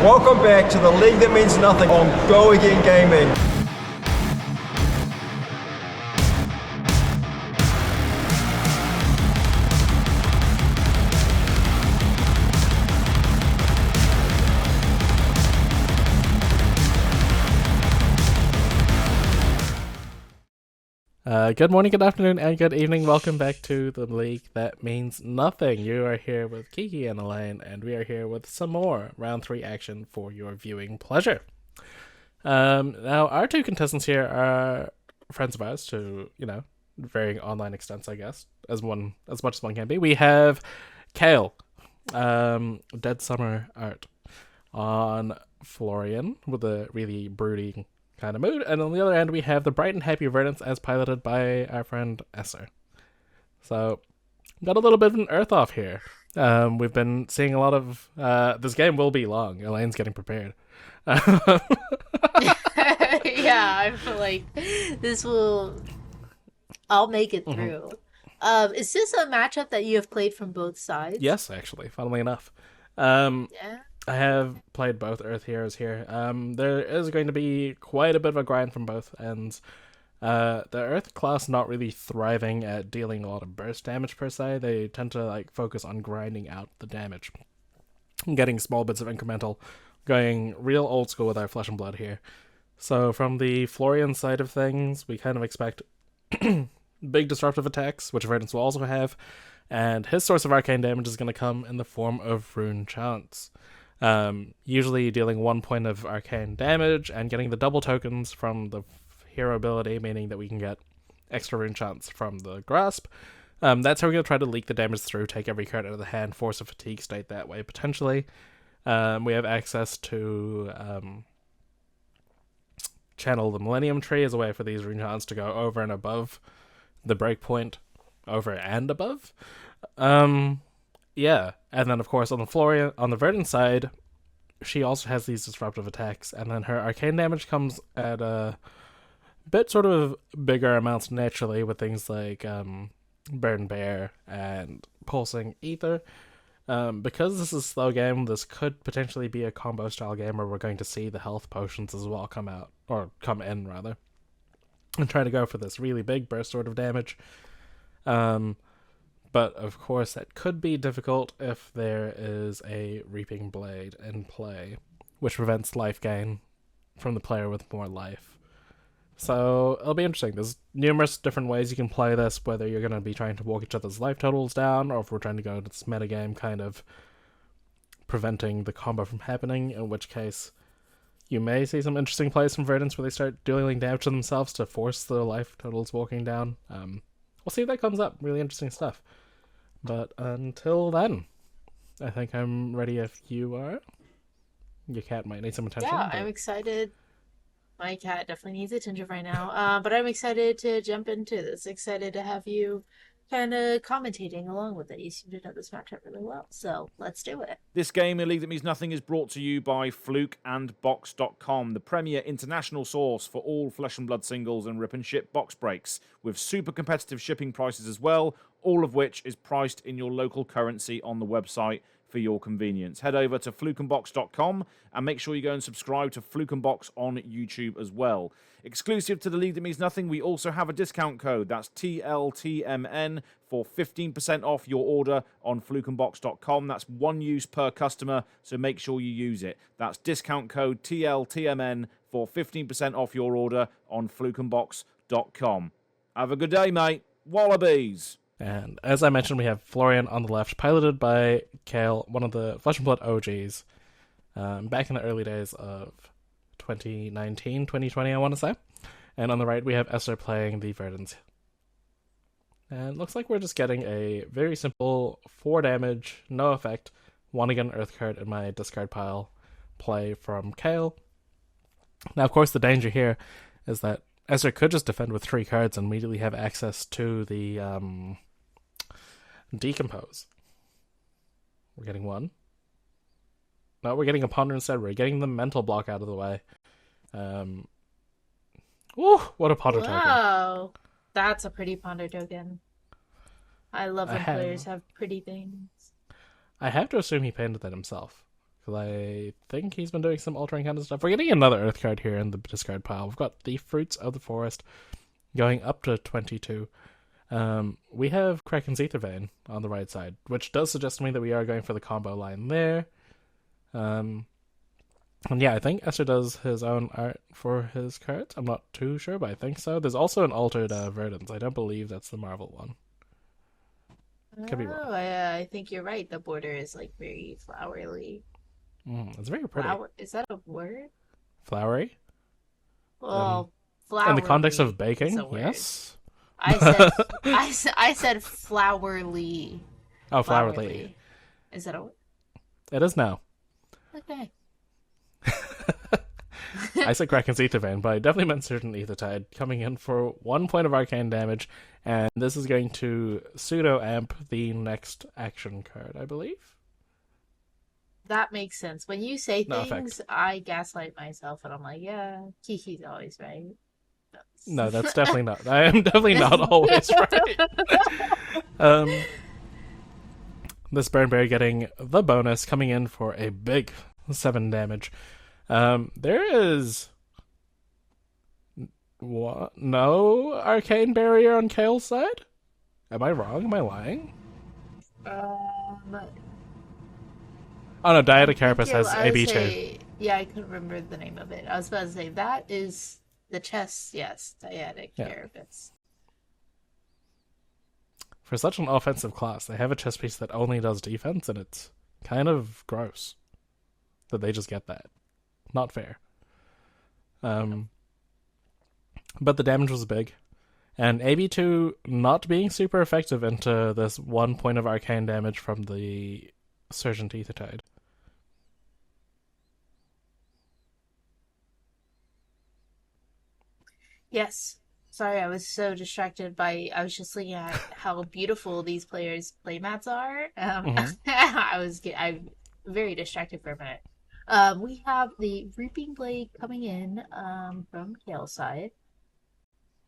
Welcome back to the league that means nothing on Go Again Gaming. Good morning, good afternoon, and good evening. Welcome back to the league that means nothing. You are here with Kiki and Elaine, and we are here with some more round 3 action for your viewing pleasure. Now, our two contestants here are friends of ours to, varying online extents, I guess, as much as one can be. We have Kale, Dead Summer Art, on Florian with a really broody kind of mood, and on the other end we have the bright and happy Verdance as piloted by our friend Esser. So got a little bit of an earth off here. We've been seeing a lot of this game will be long. Elaine's getting prepared. Yeah, I feel like I'll make it through. Is this a matchup that you have played from both sides? Yes, actually, funnily enough. Yeah. I have played both Earth Heroes here. There is going to be quite a bit of a grind from both ends. The Earth class not really thriving at dealing a lot of burst damage per se. They tend to focus on grinding out the damage, getting small bits of incremental, going real old school with our flesh and blood here. So from the Florian side of things, we kind of expect big disruptive attacks, which Verdance will also have, and his source of arcane damage is going to come in the form of rune chants. Usually dealing 1 point of arcane damage and getting the double tokens from the hero ability, meaning that we can get extra rune chants from the grasp. That's how we're going to try to leak the damage through, take every card out of the hand, force a fatigue state that way, potentially. We have access to channel the Millennium Tree as a way for these rune chants to go over and above the breakpoint, over and above. Yeah, and then of course on the Verdant side, she also has these disruptive attacks, and then her arcane damage comes at a bit sort of bigger amounts naturally with things like Burn Bear and Pulsing Ether. Because this is a slow game, this could potentially be a combo style game where we're going to see the health potions as well come in, and try to go for this really big burst sort of damage. But, of course, that could be difficult if there is a Reaping Blade in play, which prevents life gain from the player with more life. So, it'll be interesting. There's numerous different ways you can play this, whether you're going to be trying to walk each other's life totals down, or if we're trying to go to this metagame kind of preventing the combo from happening, in which case you may see some interesting plays from Verdance where they start dealing damage to themselves to force the life totals walking down. We'll see if that comes up. Really interesting stuff. But until then, I think I'm ready if you are. Your cat might need some attention. Yeah, I'm excited. My cat definitely needs attention right now. But I'm excited to jump into this. Excited to have you kind of commentating along with it. You seem to know this matchup really well. So let's do it. This game, A League That Means Nothing, is brought to you by FLUKE the premier international source for all Flesh and Blood singles and rip and ship box breaks, with super competitive shipping prices as well, all of which is priced in your local currency on the website for your convenience. Head over to flukeandbox.com and make sure you go and subscribe to Fluke and Box on YouTube as well. Exclusive to the League That Means Nothing, we also have a discount code. That's TLTMN for 15% off your order on flukeandbox.com. That's one use per customer, so make sure you use it. That's discount code TLTMN for 15% off your order on flukeandbox.com. Have a good day, mate. Wallabies. And as I mentioned, we have Florian on the left, piloted by Kale, one of the Flesh and Blood OGs, back in the early days of 2019, 2020, I want to say. And on the right, we have Esther playing the Verdance. And it looks like we're just getting a very simple 4 damage, no effect, 1 again Earth card in my discard pile play from Kale. Now, of course, the danger here is that Esther could just defend with 3 cards and immediately have access to the Decompose. We're getting 1. No, we're getting a Ponder instead. We're getting the mental block out of the way. Ooh, what a Ponder token. Wow, that's a pretty Ponder token. I love when players have pretty things. I have to assume he painted that himself, because I think he's been doing some altering kind of stuff. We're getting another Earth card here in the discard pile. We've got the Fruits of the Forest going up to 22. We have Kraken's Ether Vein on the right side, which does suggest to me that we are going for the combo line there. And yeah, I think Esther does his own art for his cards. I'm not too sure, but I think so. There's also an altered Verdance. I don't believe that's the Marvel one. Could be wrong. Oh, I think you're right. The border is like very flowery. It's very pretty. Is that a word? Flowery? Well, flowery. In the context of baking, is a word. yes. I said flowerly. Oh, flowerly. Is that a word? It is now. Okay. I said Kraken's Ether Vein, but I definitely meant Certain Ethertide, coming in for 1 point of arcane damage, and this is going to pseudo-amp the next action card, I believe. That makes sense. When you say No things, I gaslight myself, and I'm like, yeah, Kiki's always right. No, that's definitely not. I am definitely not always right. This Burnberry getting the bonus, coming in for a big 7 damage. There is no arcane barrier on Kale's side? Am I wrong? Am I lying? Oh no, Diatocarpus has AB2. Yeah, I couldn't remember the name of it. I was about to say, that is the chest, yes, Diatocarpus. For such an offensive class, they have a chess piece that only does defense, and it's kind of gross that they just get that. Not fair. But the damage was big. And AB2 not being super effective into this 1 point of arcane damage from the Surgent Ethertide. Yes. Sorry, I was so distracted by... I was just looking at how beautiful these players' playmats are. I'm very distracted for a minute. We have the Reaping Blade coming in from Kale's side.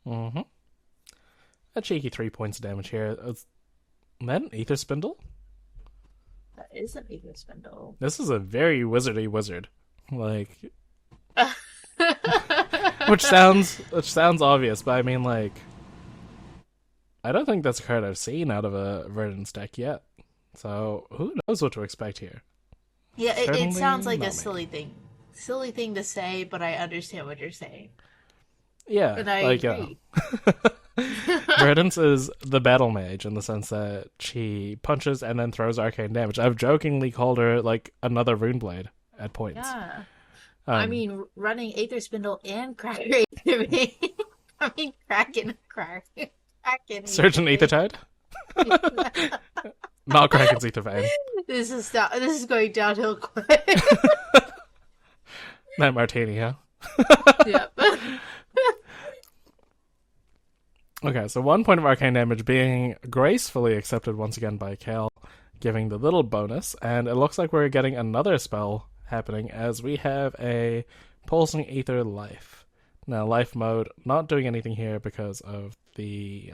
A cheeky 3 points of damage here. Is that an Ether Spindle? That is an Ether Spindle. This is a very wizardy wizard. Like... which sounds obvious, but I mean, like... I don't think that's a card I've seen out of a Verdance deck yet. So, who knows what to expect here? Yeah, it sounds like a silly thing to say, but I understand what you're saying. Yeah, and I agree. Verdance is the battle mage in the sense that she punches and then throws arcane damage. I've jokingly called her like another Runeblade at points. Yeah, I mean running Aether Spindle and Kraken Aether Vein. I mean Kraken. Surgeon Ethertide. Not Kraken's Ether Vein. This is going downhill quick. That martini, huh? Yep. Okay, so 1 point of arcane damage being gracefully accepted once again by Kale, giving the little bonus, and it looks like we're getting another spell happening as we have a Pulsing Ether Life. Now, Life mode, not doing anything here because of the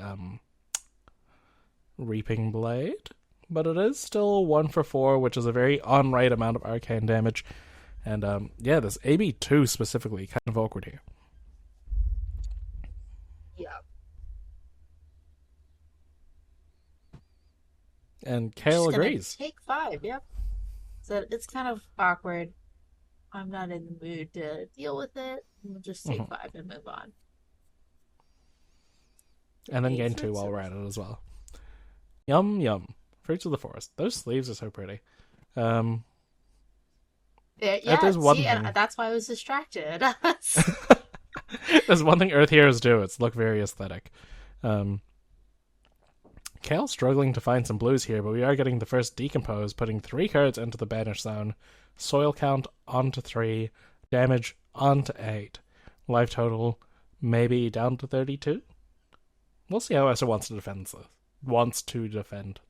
Reaping Blade, but it is still 1 for 4, which is a very on-right amount of arcane damage. And yeah, this AB2 specifically, kind of awkward here. Yeah. And Kale agrees. Take 5, yep. So it's kind of awkward. I'm not in the mood to deal with it. We'll just take 5 and move on. And then gain 2 while we're at it as well. Yum, yum. Fruits of the Forest. Those sleeves are so pretty. Yeah, there's one thing. and that's why I was distracted. There's one thing Earth Heroes do. It's look very aesthetic. Kale's struggling to find some blues here, but we are getting the first Decompose, putting 3 cards into the banish zone. Soil count onto 3. Damage onto 8. Life total maybe down to 32. We'll see how Esther wants to defend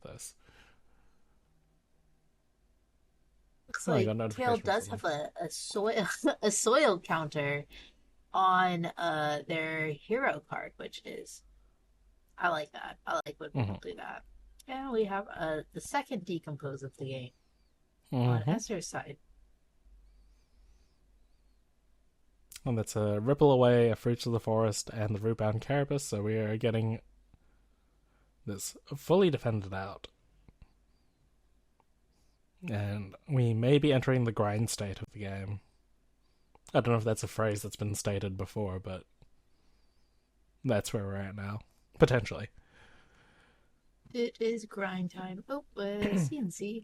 this. Looks like Kale does have a soil counter on their hero card, which is I like that. I like when people do that. And we have the second Decompose of the game on Esther's side. And that's a Ripple Away, a Fruits of the Forest, and the Rootbound Carapace, so we are getting this fully defended out. And we may be entering the grind state of the game. I don't know if that's a phrase that's been stated before, but that's where we're at now. Potentially. It is grind time. Oh, CNC.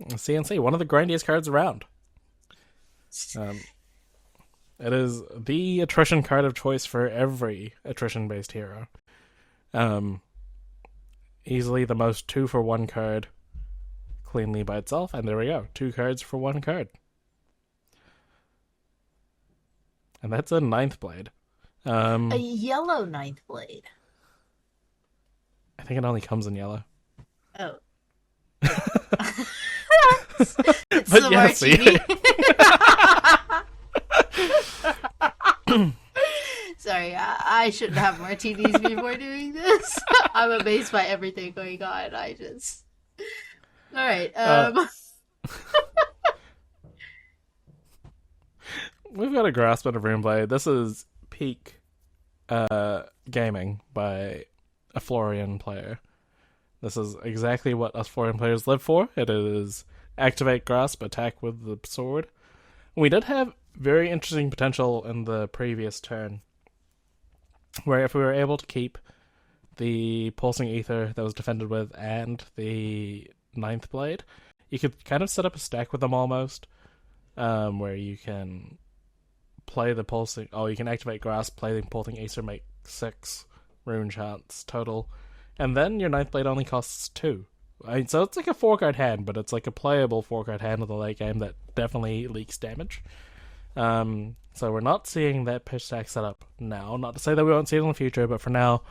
CNC, one of the grindiest cards around. It is the attrition card of choice for every attrition-based hero. Easily the most 2-for-1 card cleanly by itself, and there we go. 2 cards for 1 card. And that's a 9th blade. A yellow 9th blade. I think it only comes in yellow. Oh. It's But the yes, martini. Sorry, I shouldn't have martinis before doing this. I'm amazed by everything going on. Alright, We've got a grasp of Runeblade. This is peak gaming by a Florian player. This is exactly what us Florian players live for. It is activate grasp, attack with the sword. We did have very interesting potential in the previous turn, where if we were able to keep the pulsing ether that was defended with and the 9th blade, you could kind of set up a stack with them almost, where you can play the pulsing. Oh, you can activate grasp, play the pulsing ether, make 6 rune shots total, and then your 9th blade only costs 2. So it's like a 4-card hand, but it's like a playable 4-card hand of the late game that definitely leaks damage. So we're not seeing that pitch stack set up now. Not to say that we won't see it in the future, but for now,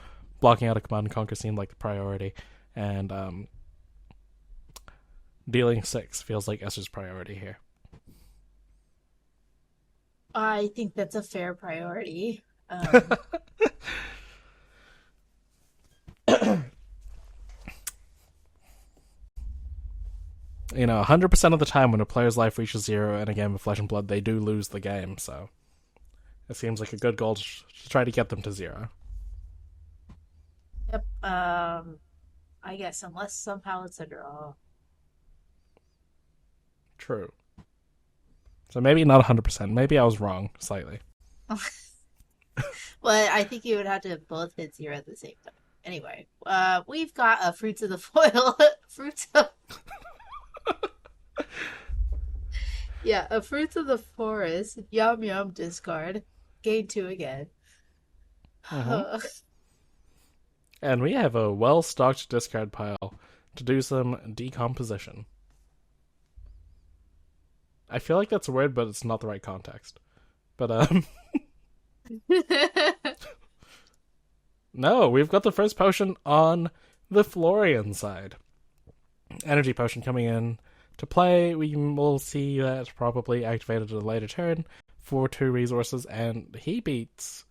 blocking out a Command and Conquer seemed like the priority, and dealing 6 feels like Esther's priority here. I think that's a fair priority. You know, 100% of the time when a player's life reaches 0 in a game of Flesh and Blood, they do lose the game, so it seems like a good goal to try to get them to 0. Yep. I guess unless somehow it's a draw. True. So maybe not 100%. Maybe I was wrong slightly. Well, I think you would have to both hit 0 at the same time. Anyway, we've got a Fruits of the Foil. Yeah, a Fruits of the Forest. Yum Yum discard. Gain 2 again. And we have a well-stocked discard pile to do some decomposition. I feel like that's a word, but it's not the right context. But, no, we've got the first potion on the Florian side. Energy potion coming in to play. We will see that probably activated at a later turn for 2 resources, and he beats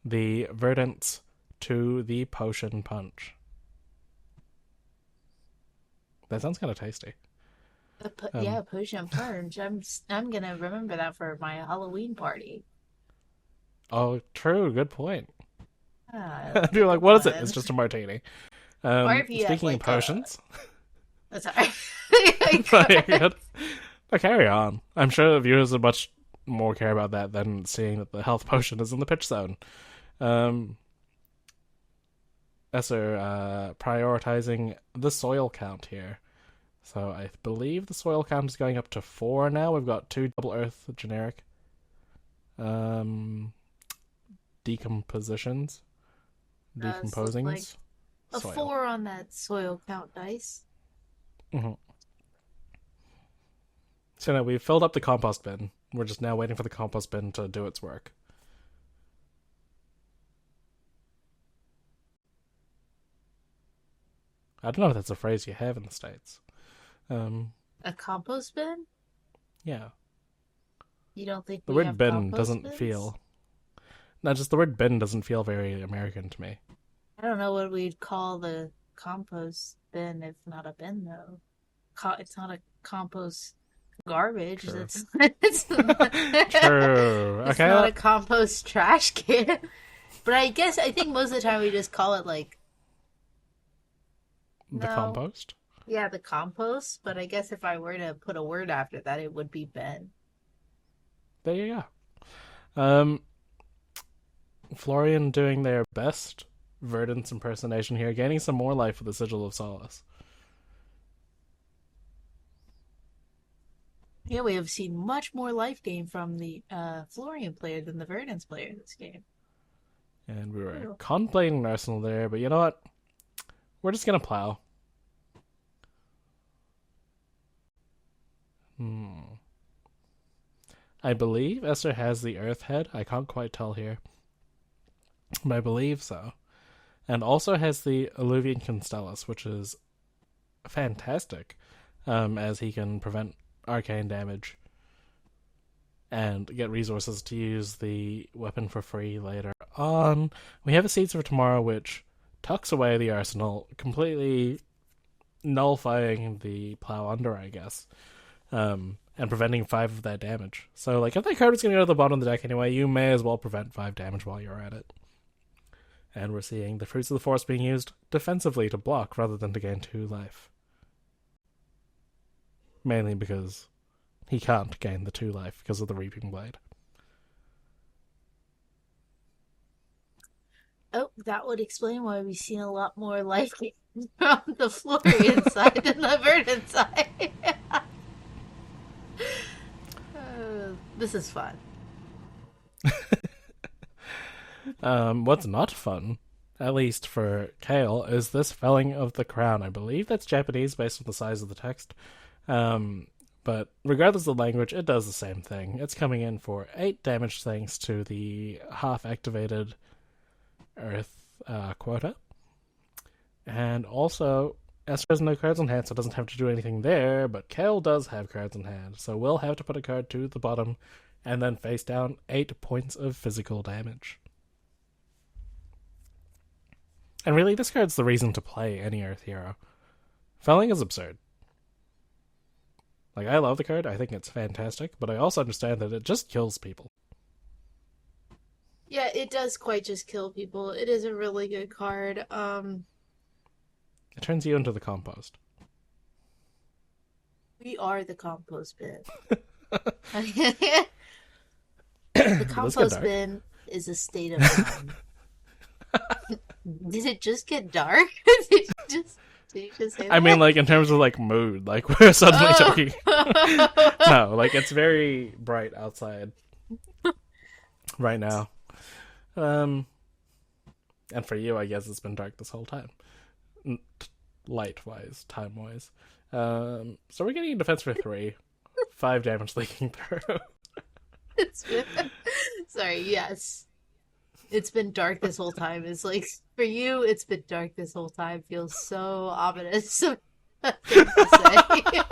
the Verdance to the potion punch. That sounds kind of tasty. Yeah, potion punch. I'm gonna remember that for my Halloween party. Oh, true. Good point. Ah, You're like, what is it? It's just a martini. Or if you have, Speaking of like, potions, sorry. Good. Oh, carry on. I'm sure the viewers would much more care about that than seeing that the health potion is in the pitch zone. Esser prioritizing the soil count here. So I believe the soil count is going up to 4 now. We've got 2 double earth generic decompositions. Decomposings. Like a soil. 4 on that soil count dice. Mm-hmm. So now we've filled up the compost bin. We're just now waiting for the compost bin to do its work. I don't know if that's a phrase you have in the States. A compost bin? Yeah. You don't think The we word have bin compost doesn't bins? feel... No, just the word bin doesn't feel very American to me. I don't know what we'd call the compost bin if not a bin, though. It's not a compost garbage. True. It's True. it's Okay. not a compost trash can. But I think most of the time we just call it like The compost. Yeah, the compost. But I guess if I were to put a word after that, it would be bin. There you go. Florian doing their best Verdance impersonation here, gaining some more life with the Sigil of Solace. Yeah, we have seen much more life gain from the Florian player than the Verdance player in this game. And we were contemplating an arsenal there, but you know what? We're just gonna plow. I believe Esther has the Earth Head. I can't quite tell here, but I believe so. And also has the Alluvian Constellus, which is fantastic, as he can prevent arcane damage and get resources to use the weapon for free later on. We have a Seeds for Tomorrow, which tucks away the arsenal, completely nullifying the plow under, I guess, and preventing 5 of that damage. So, like, if that card was going to go to the bottom of the deck anyway, you may as well prevent 5 damage while you're at it. And we're seeing the Fruits of the Forest being used defensively to block rather than to gain 2 life. Mainly because he can't gain the 2 life because of the Reaping Blade. Oh, that would explain why we've seen a lot more life gain from the Florian side than the Verdant side. This is fun. What's not fun, at least for Kale, is this Felling of the Crown. I believe that's Japanese based on the size of the text. But regardless of the language, it does the same thing. It's coming in for 8 damage thanks to the half-activated Earth quota. And also, Esther has no cards in hand, so doesn't have to do anything there, but Kale does have cards in hand, so we'll have to put a card to the bottom and then face down 8 points of physical damage. And really, this card's the reason to play any Earth Hero. Felling is absurd. Like, I love the card, I think it's fantastic, but I also understand that it just kills people. Yeah, it does quite just kill people. It is a really good card. It turns you into the compost. We are the compost bin. The compost bin is a state of mind. Did it just get dark? Did you just say that? I mean, like, in terms of, like, mood, like, we're suddenly talking. No, like, it's very bright outside right now. And for you, I guess it's been dark this whole time. Light-wise, time-wise. So we're getting a defense for 3. 5 damage leaking through. Sorry, yes. It's been dark this whole time. It's like, for you, it's been dark this whole time. Feels so ominous thing to say.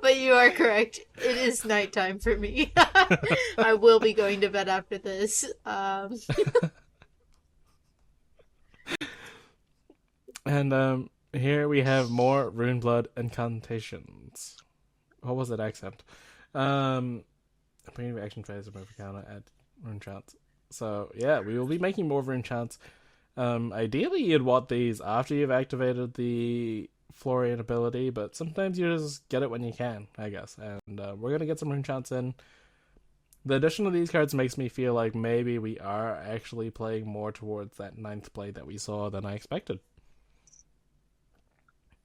But you are correct. It is nighttime for me. I will be going to bed after this. And here we have more Runeblood incantations. What was that accent? Bring action phase of counter add rune chants. So yeah, we will be making more rune chants. Ideally, you'd want these after you've activated the Florian ability, but sometimes you just get it when you can, I guess. And we're gonna get some rune chants in. The addition of these cards makes me feel like maybe we are actually playing more towards that 9th play that we saw than I expected.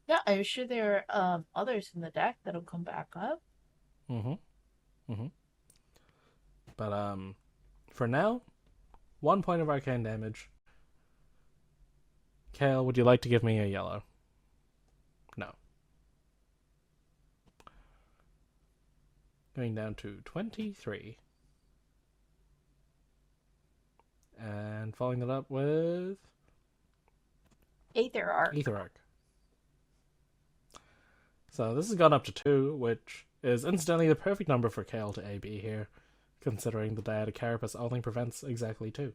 Yeah, I'm sure there are others in the deck that'll come back up. But for now, 1 point of arcane damage. Kale, would you like to give me a yellow? No. Going down to 23. And following that up with Aether Arc. Aether Arc. So this has gone up to 2, which is incidentally the perfect number for Kale to AB here, considering the Dyadic Carapace only prevents exactly 2.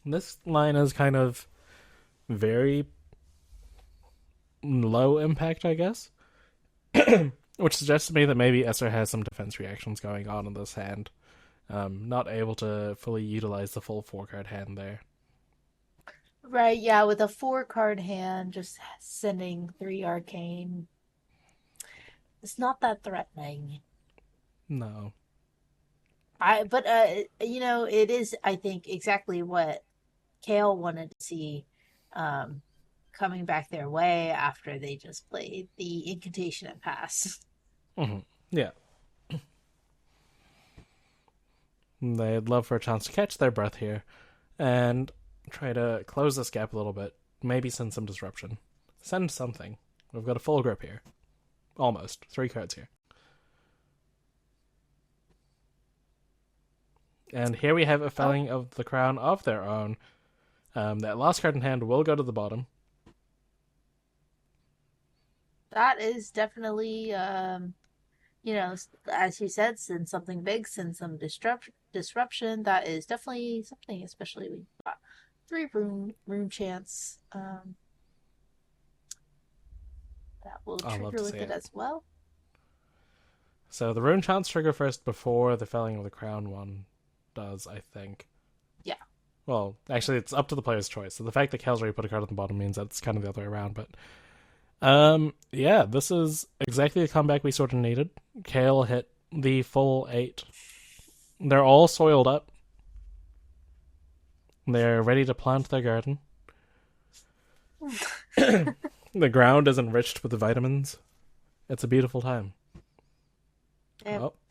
This line is kind of very low impact, I guess. Which suggests to me that maybe Esser has some defense reactions going on in this hand. Not able to fully utilize the full 4-card hand there. Right, yeah, with a 4-card hand, just sending 3 arcane. It's not that threatening. No. But it is, I think, exactly what Kale wanted to see coming back their way after they just played the Incantation and Pass. Mm-hmm. Yeah. They'd love for a chance to catch their breath here and try to close this gap a little bit. Maybe send some disruption. Send something. We've got a full grip here. Almost. 3 cards here. And here we have a felling of the crown of their own. That last card in hand will go to the bottom. That is definitely, as you said, send something big, send some disruption. That is definitely something, especially when you've got 3 rune chance. That will trigger with it as well. So the rune chance trigger first before the felling of the crown one does, I think. Yeah. Well, actually, it's up to the player's choice. So the fact that Kale's already put a card at the bottom means that's kind of the other way around. But yeah, this is exactly the comeback we sort of needed. Kale hit the full 8. They're all soiled up. They're ready to plant their garden. The ground is enriched with the vitamins. It's a beautiful time.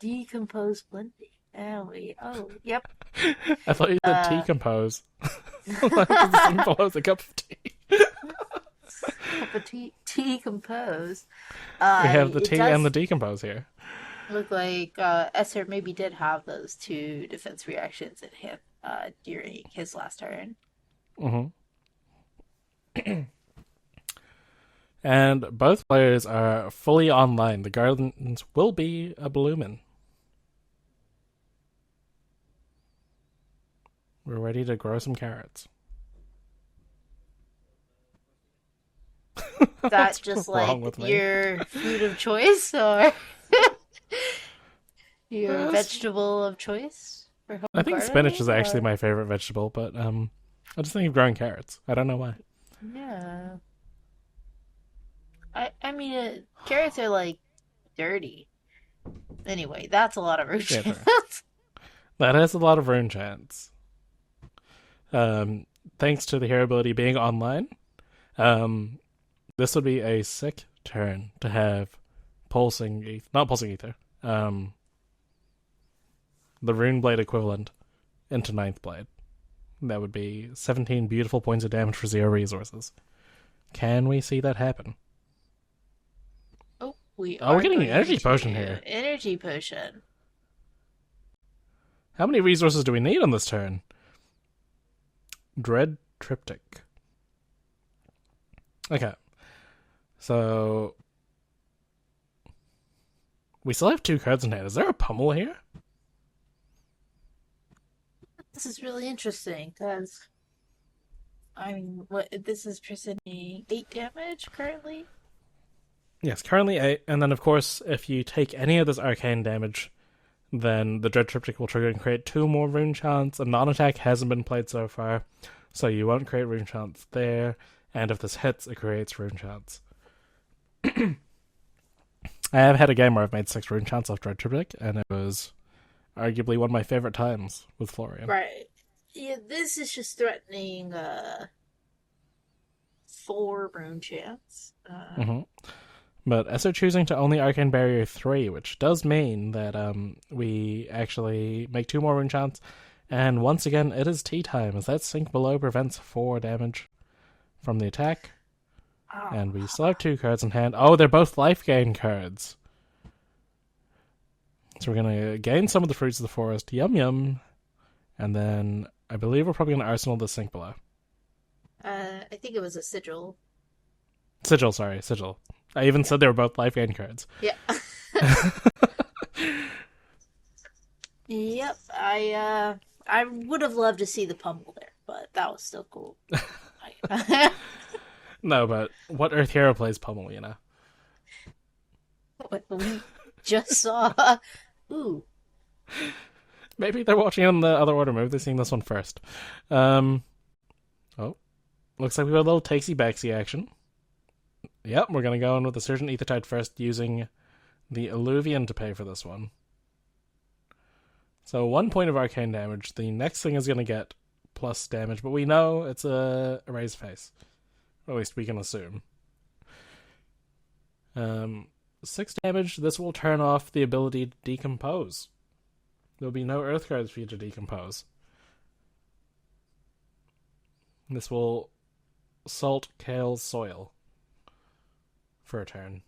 Decompose plenty. Yep. I thought you said tea compose. Like the thing below is a cup of tea. Cup of tea compose. We have the tea and the decompose here. Look like Esser maybe did have those 2 defense reactions at him during his last turn. Mm-hmm. And both players are fully online. The gardens will be a bloomin'. We're ready to grow some carrots. That's just like your food of choice, or your vegetable of choice? For home I think gardening, spinach is actually my favorite vegetable, but I just think of growing carrots. I don't know why. Yeah. I mean, carrots are like dirty. Anyway, that's a lot of root chance. That has a lot of rune chance. Thanks to the hero ability being online, this would be a sick turn to have not pulsing ether, the rune blade equivalent into 9th blade. That would be 17 beautiful points of damage for 0 resources. Can we see that happen? Oh, we're getting an energy potion here. Energy potion. How many resources do we need on this turn? Dread Triptych. Okay. So we still have 2 cards in hand. Is there a pummel here? This is really interesting because this is presenting 8 damage currently. Yes, currently 8, and then of course if you take any of this arcane damage, then the Dread Triptych will trigger and create 2 more rune chants. A non-attack hasn't been played so far, so you won't create rune chants there, and if this hits, it creates rune chants. I have had a game where I've made 6 rune chants off Dread Triptych, and it was arguably one of my favorite times with Florian. Right. Yeah, this is just threatening 4 rune chants. But Esser choosing to only Arcane Barrier 3, which does mean that we actually make 2 more rune chants. And once again, it is tea time, as that sink below prevents 4 damage from the attack. Oh. And we still have 2 cards in hand. Oh, they're both life gain cards. So we're going to gain some of the fruits of the forest. Yum yum. And then I believe we're probably going to arsenal the sink below. I think it was a sigil. Sigil. I even said they were both life gain cards. Yeah. Yep. I would have loved to see the pummel there, but that was still cool. No, but what Earth hero plays Pummel, What we just saw. Ooh. Maybe they're watching on the other order. Maybe they're seeing this one first. Oh, looks like we got a little takesy-backsy action. Yep, we're going to go in with the Surgeon Aethertide first, using the Illuvian to pay for this one. So 1 point of arcane damage. The next thing is going to get plus damage, but we know it's a raised face. Or at least we can assume. 6 damage. This will turn off the ability to decompose. There'll be no earth cards for you to decompose. This will salt Kale's soil for a turn.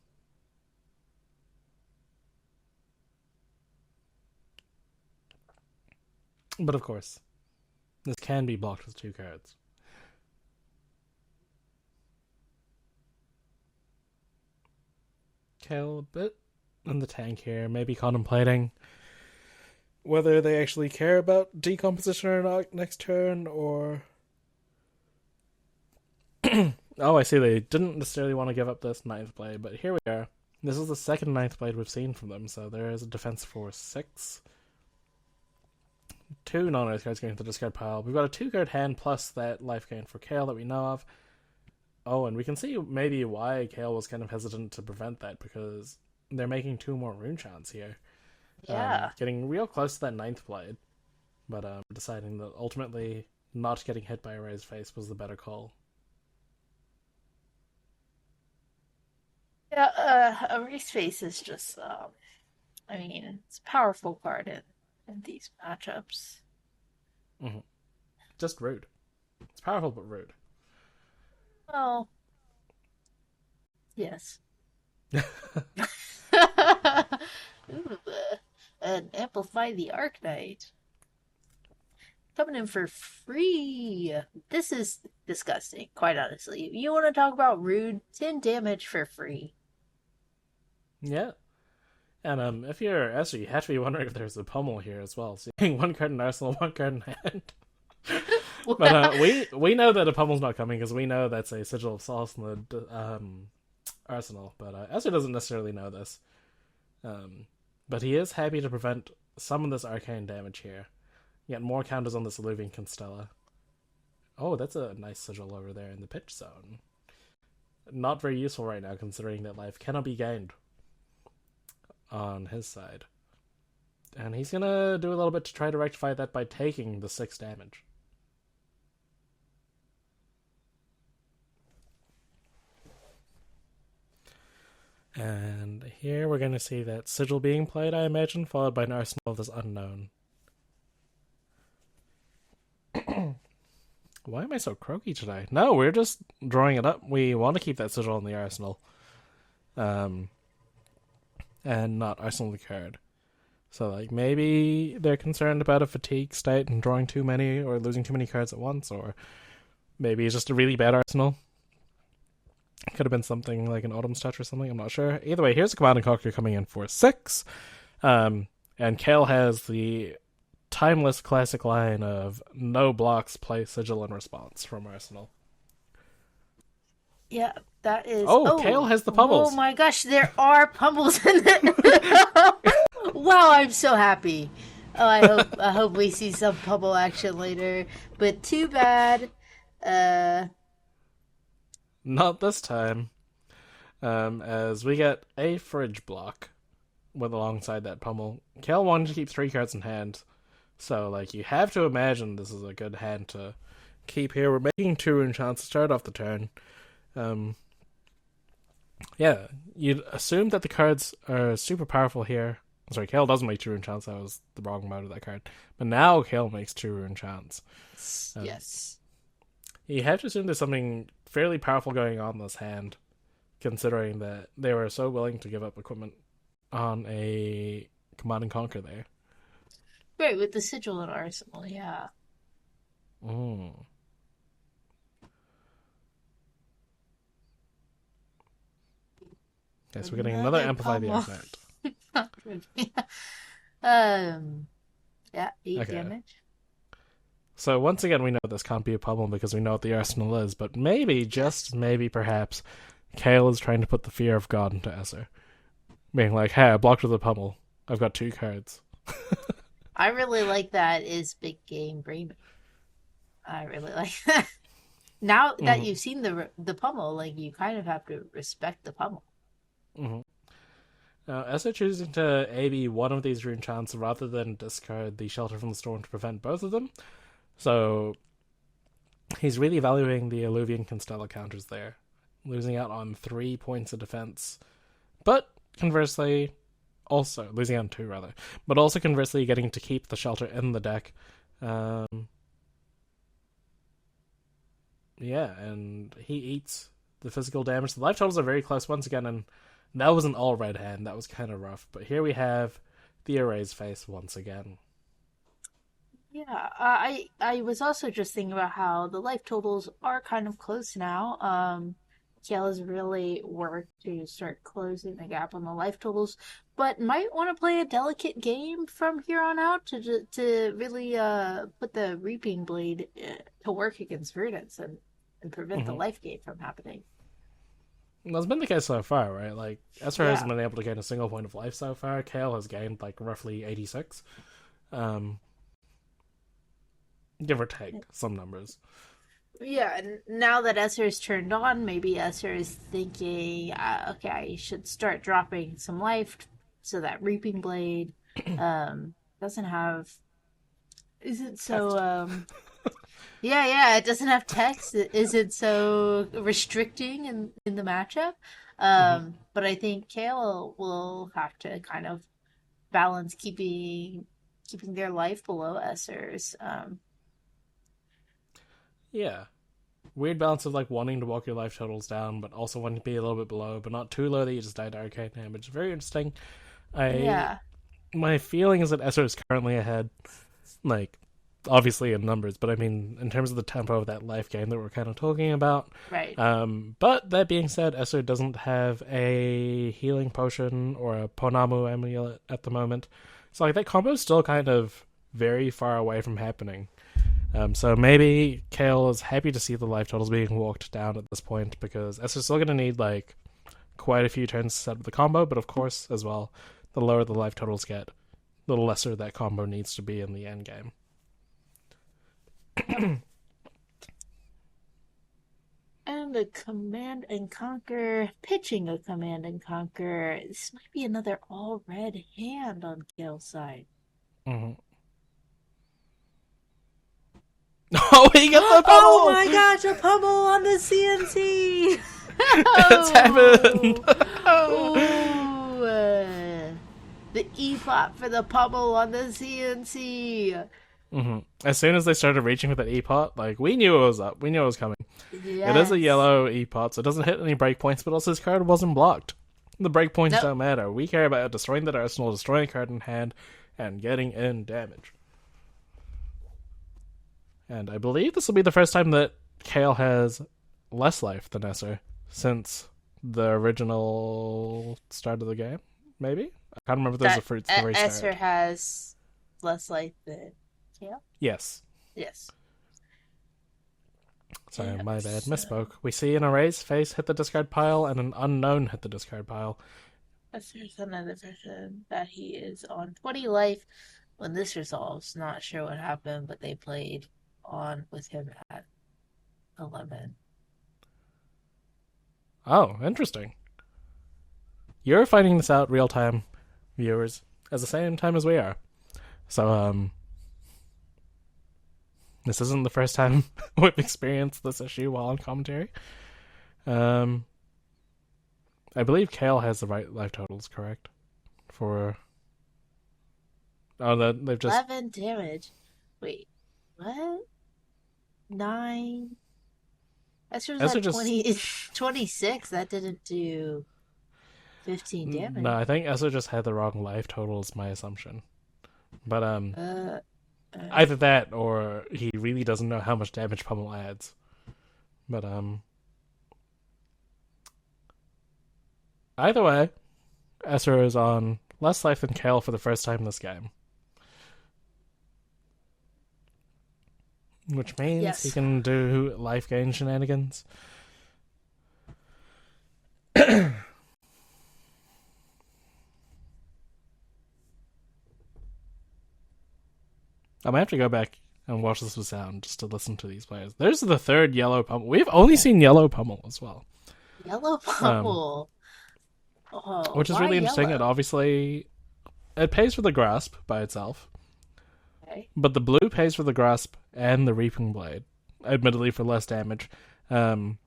But of course, this can be blocked with 2 cards. Kale a bit in the tank here, maybe contemplating whether they actually care about decomposition or not next turn, or... Oh, I see, they didn't necessarily want to give up this 9th blade, but here we are. This is the second 9th blade we've seen from them, so there is a defense for 6. 2 non-earth cards going to the discard pile. We've got a 2-card hand plus that life gain for Kale that we know of. Oh, and we can see maybe why Kale was kind of hesitant to prevent that, because they're making 2 more rune chants here. Yeah. Getting real close to that 9th blade, but deciding that ultimately not getting hit by a raised face was the better call. Yeah, a race face is just, I mean, it's a powerful card in these matchups. Mm-hmm. Just rude. It's powerful, but rude. Well, yes. Ooh, and amplify the Arc-Knight. Coming in for free. This is disgusting, quite honestly. You want to talk about rude? 10 damage for free. Yeah. And if you're Esther, you have to be wondering if there's a pummel here as well. So you're getting 1 card in arsenal, 1 card in hand. But we know that a pummel's not coming, because we know that's a Sigil of Solace in the arsenal. But Esther doesn't necessarily know this. But he is happy to prevent some of this arcane damage here. Get more counters on this Illuvian Constella. Oh, that's a nice sigil over there in the pitch zone. Not very useful right now, considering that life cannot be gained on his side. And he's gonna do a little bit to try to rectify that by taking the 6 damage. And here we're gonna see that sigil being played, I imagine, followed by an arsenal of this unknown. Why am I so croaky today? No, we're just drawing it up. We want to keep that sigil in the arsenal. And not arsenal the card. So, like, maybe they're concerned about a fatigue state and drawing too many or losing too many cards at once, or maybe it's just a really bad arsenal. Could have been something like an Autumn's Touch or something, I'm not sure. Either way, here's a Command and Conquer coming in for 6. And Kale has the timeless classic line of no blocks, play sigil in response from Arsenal. Yeah, that is... Oh, Kale has the pummels. Oh my gosh, there are pummels in it. Wow, I'm so happy. Oh, I hope we see some pummel action later. But too bad. Not this time. As we get a fridge block with alongside that pummel. Kale wanted to keep 3 cards in hand. So, like, you have to imagine this is a good hand to keep here. We're making 2 rune chants to start off the turn. Yeah, you'd assume that the cards are super powerful here. Sorry, Kale doesn't make 2 rune chants. That was the wrong mode of that card. But now Kale makes 2 rune chants. Yes. You have to assume there's something fairly powerful going on in this hand, considering that they were so willing to give up equipment on a Command and Conquer there. Right, with the sigil and arsenal, yeah. Okay, so we're getting another Amplify the Arcnet. Yeah, 8 Okay. damage. So once again, we know this can't be a pummel because we know what the arsenal is, but maybe, just maybe, perhaps, Kale is trying to put the fear of God into Esser. Being like, hey, I blocked with a pummel. I've got 2 cards. I really like that is big game brain. I really like that. Now that you've seen the pummel, like, you kind of have to respect the pummel. Mm-hmm. Now, Esser choosing to AB one of these rune chants rather than discard the Shelter from the Storm to prevent both of them. So he's really valuing the Alluvian Constella counters there, losing out on 3 points of defense. But conversely, also losing out on 2 rather, but also conversely getting to keep the Shelter in the deck. Yeah, and he eats the physical damage. The life totals are very close once again, and that was an all red hand. That was kind of rough. But here we have the erased face once again. Yeah, I was also just thinking about how the life totals are kind of close now. Kale has really worked to start closing the gap on the life totals, but might want to play a delicate game from here on out to really put the Reaping Blade to work against Verdance and prevent the life gain from happening. Well, that's been the case so far, right? Like, Esser hasn't been able to gain a single point of life so far. Kale has gained, like, roughly 86. Give or take some numbers. Yeah, and now that Esser is turned on, maybe Esser is thinking, okay, I should start dropping some life so that Reaping Blade doesn't have... Isn't so... Yeah, it doesn't have text. It isn't so restricting in the matchup. But I think Kale will have to kind of balance keeping their life below Esser's. Yeah. Weird balance of, like, wanting to walk your life totals down, but also wanting to be a little bit below, but not too low that you just die to arcane damage. Very interesting. My feeling is that Esser is currently ahead, like, obviously in numbers, but I mean, in terms of the tempo of that life gain that we're kind of talking about. Right. But that being said, Esser doesn't have a healing potion or a Ponamu amulet at the moment. So, like, that combo is still kind of very far away from happening. So maybe Kale is happy to see the life totals being walked down at this point, because Esser's still going to need, like, quite a few turns to set up the combo, but of course, as well, the lower the life totals get, the lesser that combo needs to be in the end game. And a Command and Conquer, pitching a Command and Conquer. This might be another all red hand on Kale's side. Oh, he got the pummel! Oh my gosh, a pummel on the CNC! It's happened! The E-pop for the pummel on the CNC! As soon as they started reaching for that E-pot, like, we knew it was up. We knew it was coming. Yes. It is a yellow E-pot, so it doesn't hit any breakpoints, but also his card wasn't blocked. The breakpoints don't matter. We care about destroying that arsenal, destroying a card in hand, and getting in damage. And I believe this will be the first time that Kale has less life than Esser since the original start of the game, maybe? I can't remember if there's a fruits the very start. Esser has less life than Kale? Yes. Yes. Sorry, my bad. Misspoke. We see an erased face hit the discard pile and an unknown hit the discard pile. Esser's another version that he is on 20 life when this resolves. Not sure what happened, but they played on with him at 11. Oh, interesting. You're finding this out real time, viewers, at the same time as we are. So, this isn't the first time we've experienced this issue while on commentary. I believe Kale has the right life totals, correct? For... Oh, they've just... 11 damage. Wait, what? 9... Esser's at 26. That didn't do 15 damage. No, I think Esser just had the wrong life total is my assumption. But, either that or he really doesn't know how much damage Pummel adds. But, either way, Esser is on less life than Kale for the first time in this game. which means Yes. he can do life gain shenanigans. I might have to go back and watch this with sound just to listen to these players. There's the third yellow pummel. We've only seen yellow pummel as well. Yellow pummel. Which is why really interesting. yellow? It obviously... It pays for the grasp by itself. Okay. But the blue pays for the grasp and the reaping blade. Admittedly for less damage. I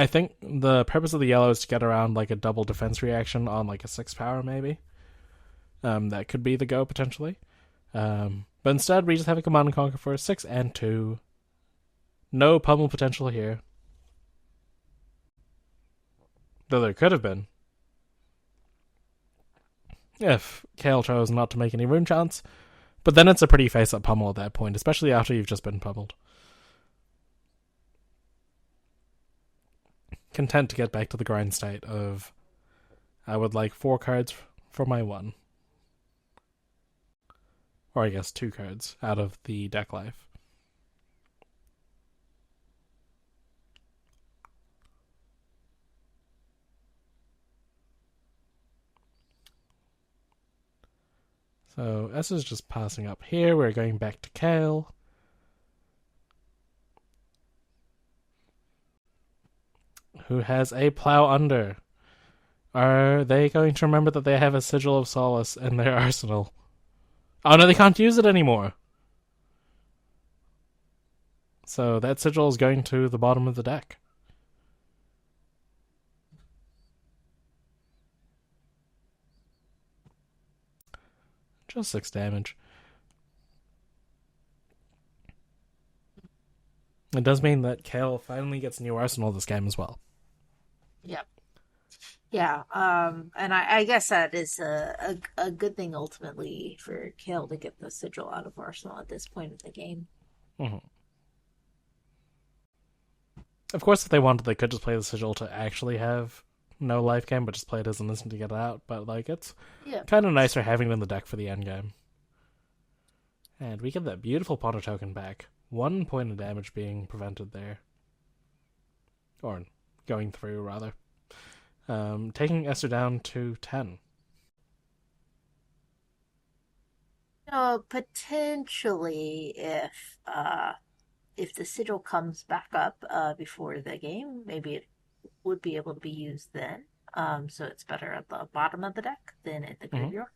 think the purpose of the yellow is to get around like a double defense reaction on like a 6 power maybe. That could be the go potentially. But instead, we just have a Command and Conquer for 6 and 2. No pummel potential here. Though there could have been. If Kale chose not to make any rune chance. But then it's a pretty face-up pummel at that point, especially after you've just been pummeled. Content to get back to the grind state of... I would like 4 cards for my 1. Or I guess 2 cards out of the deck life. So S is just passing up here. We're going back to Kale. Who has a plow under. Are they going to remember that they have a Sigil of Solace in their arsenal? Oh no, they can't use it anymore. So that sigil is going to the bottom of the deck. Just 6 damage. It does mean that Kale finally gets a new arsenal this game as well. Yep. Yeah, and I guess that is a good thing ultimately for Kale to get the sigil out of Arsenal at this point of the game. Mm-hmm. Of course, if they wanted, they could just play the sigil to actually have no life gain, but just play it as an instant to get it out. But like, it's kind of nicer having it in the deck for the end game. And we get that beautiful Potter token back. 1 point of damage being prevented there. Or going through, rather. Taking Esther down to 10. Potentially, if the sigil comes back up before the game, maybe it would be able to be used then. So it's better at the bottom of the deck than at the graveyard.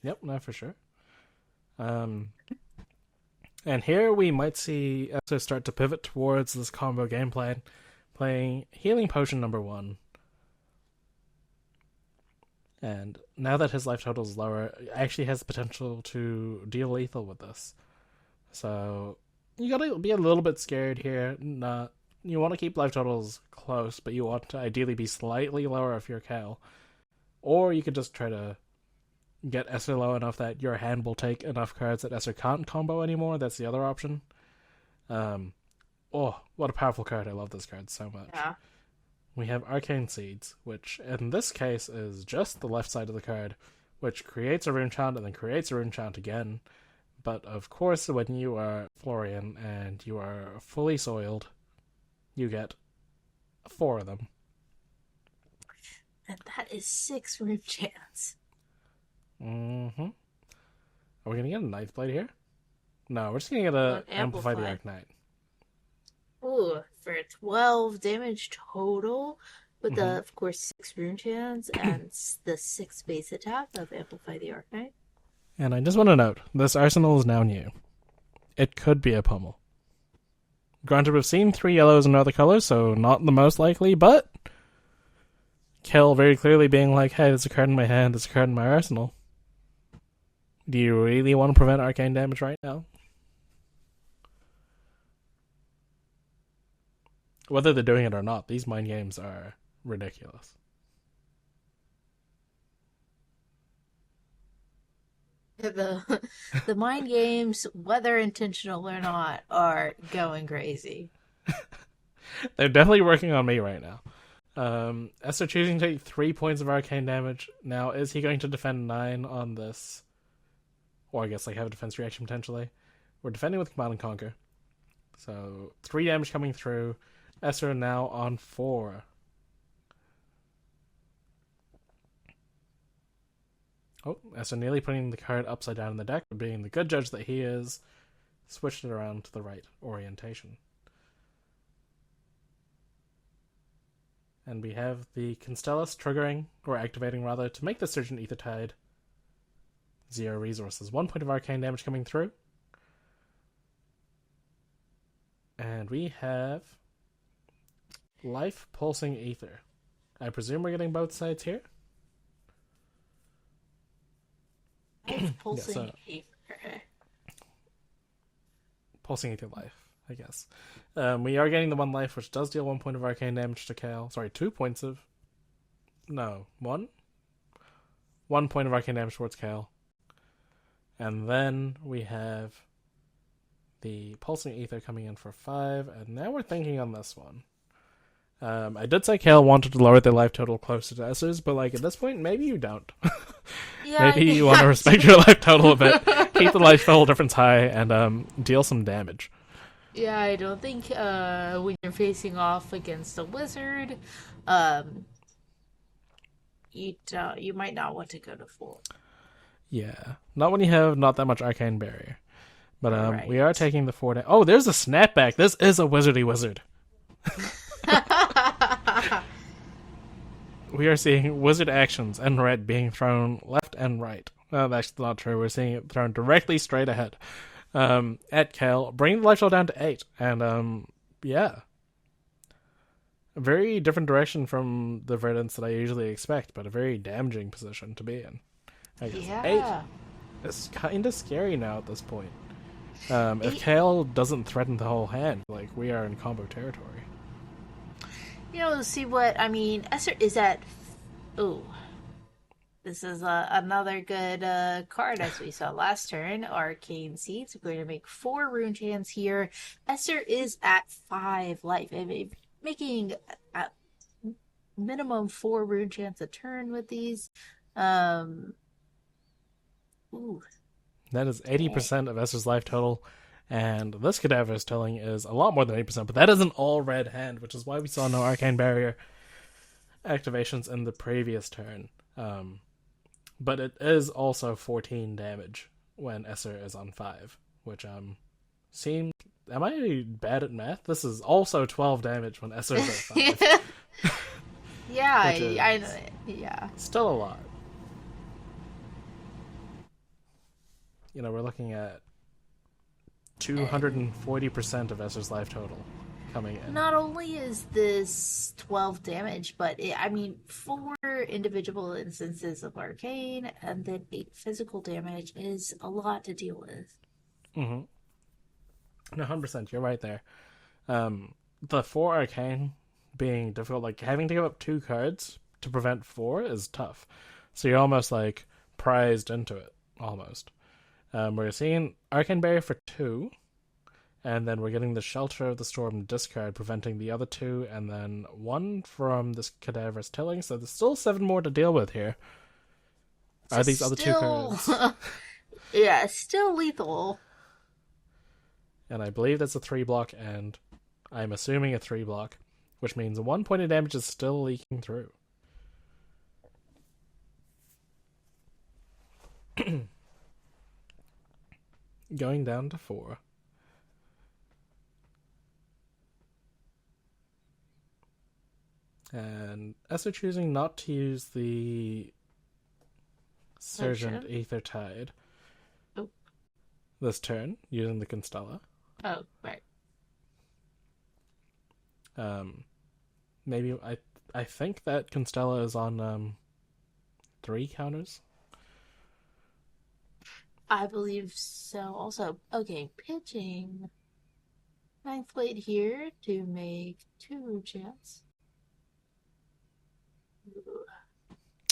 Yep, no, for sure. And here we might see Esther start to pivot towards this combo gameplay, playing Healing Potion number 1. And now that his life total is lower, actually has the potential to deal lethal with this. So you gotta be a little bit scared here. You want to keep life totals close, but you want to ideally be slightly lower if you're Kale. Or you could just try to get Esther low enough that your hand will take enough cards that Esther can't combo anymore. That's the other option. Oh, what a powerful card. I love this card so much. Yeah. We have Arcane Seeds, which in this case is just the left side of the card, which creates a rune chant and then creates a rune chant again. But of course, when you are Florian and you are fully soiled, you get 4 of them. And that is 6 rune chants. Mm-hmm. Are we going to get a Ninth Blade here? No, we're just going to get a Amplify the Arcanite. Ooh, for 12 damage total, with the, of course, 6 rune chants and the 6 base attack of Amplify the Arcanite. And I just want to note, this arsenal is now new. It could be a pummel. Granted, we've seen 3 yellows and other colors, so not the most likely, but Kel very clearly being like, hey, there's a card in my hand, there's a card in my arsenal. Do you really want to prevent arcane damage right now? Whether they're doing it or not, these mind games are ridiculous. The mind games, whether intentional or not, are going crazy. They're definitely working on me right now. Esther choosing to take 3 points of arcane damage. Now, is he going to defend 9 on this? Or I guess like have a defense reaction potentially. We're defending with Command and Conquer. So 3 damage coming through. Esser now on 4. Oh, Esser nearly putting the card upside down in the deck, but being the good judge that he is, switched it around to the right orientation. And we have the Constellus triggering, or activating rather, to make the Surgent Aethertide 0 resources. 1 point of arcane damage coming through. And we have Life Pulsing Aether. I presume we're getting both sides here? Pulsing Aether. Pulsing Aether Life, I guess. We are getting the 1 life, which does deal 1 point of arcane damage to Kale. Sorry, 2 points of... No, 1? 1 point of arcane damage towards Kale. And then we have the Pulsing Aether coming in for 5, and now we're thinking on this one. I did say Kale wanted to lower their life total closer to S's, but like at this point, maybe you don't. Yeah, maybe you want to respect your life total a bit, keep the life total difference high, and deal some damage. Yeah, I don't think when you're facing off against a wizard, you might not want to go to 4. Yeah, not when you have not that much arcane barrier. But Right. we are taking the 4 Oh, there's a snapback. This is a wizardy wizard. We are seeing wizard actions in red being thrown left and right. Well, that's not true. We're seeing it thrown directly straight ahead at Kel, bringing the life total down to 8. And, yeah. A very different direction from the Verdance that I usually expect, but a very damaging position to be in. I guess Yeah. 8 is kind of scary now at this point. If Kale doesn't threaten the whole hand, like, we are in combo territory. You know, see what I mean. Esser is at. Ooh, this is another good card as we saw last turn. Arcane Seeds. We're going to make 4 rune chants here. Esser is at 5 life, making at minimum 4 rune chants a turn with these. Ooh. That is 80% of Esser's life total, and this Cadaver's telling is a lot more than 80%, but that is an all-red hand, which is why we saw no Arcane Barrier activations in the previous turn. But it is also 14 damage when Esser is on 5, which seems... Am I bad at math? This is also 12 damage when Esser is at 5. Yeah, Which is yeah. Still a lot. You know, we're looking at 240% of Esser's life total coming in. Not only is this 12 damage, but 4 individual instances of arcane and then 8 physical damage is a lot to deal with. Mm-hmm. 100%, you're right there. The 4 arcane being difficult, like having to give up 2 cards to prevent 4 is tough. So you're almost like prized into it, almost. We're seeing Arcane Barrier for 2, and then we're getting the Shelter of the Storm discard, preventing the other 2, and then 1 from this Cadaver's Tilling, so there's still 7 more to deal with here. Are these other 2 cards? Yeah, still lethal. And I believe that's a 3 block, and I'm assuming a 3 block, which means 1 point of damage is still leaking through. Going down to 4. And Esser choosing not to use the Surgent Aethertide this turn, using the Constella. Oh, right. Maybe I think that Constella is on 3 counters. I believe so. Also, okay, pitching 9th blade here to make 2 rune chants.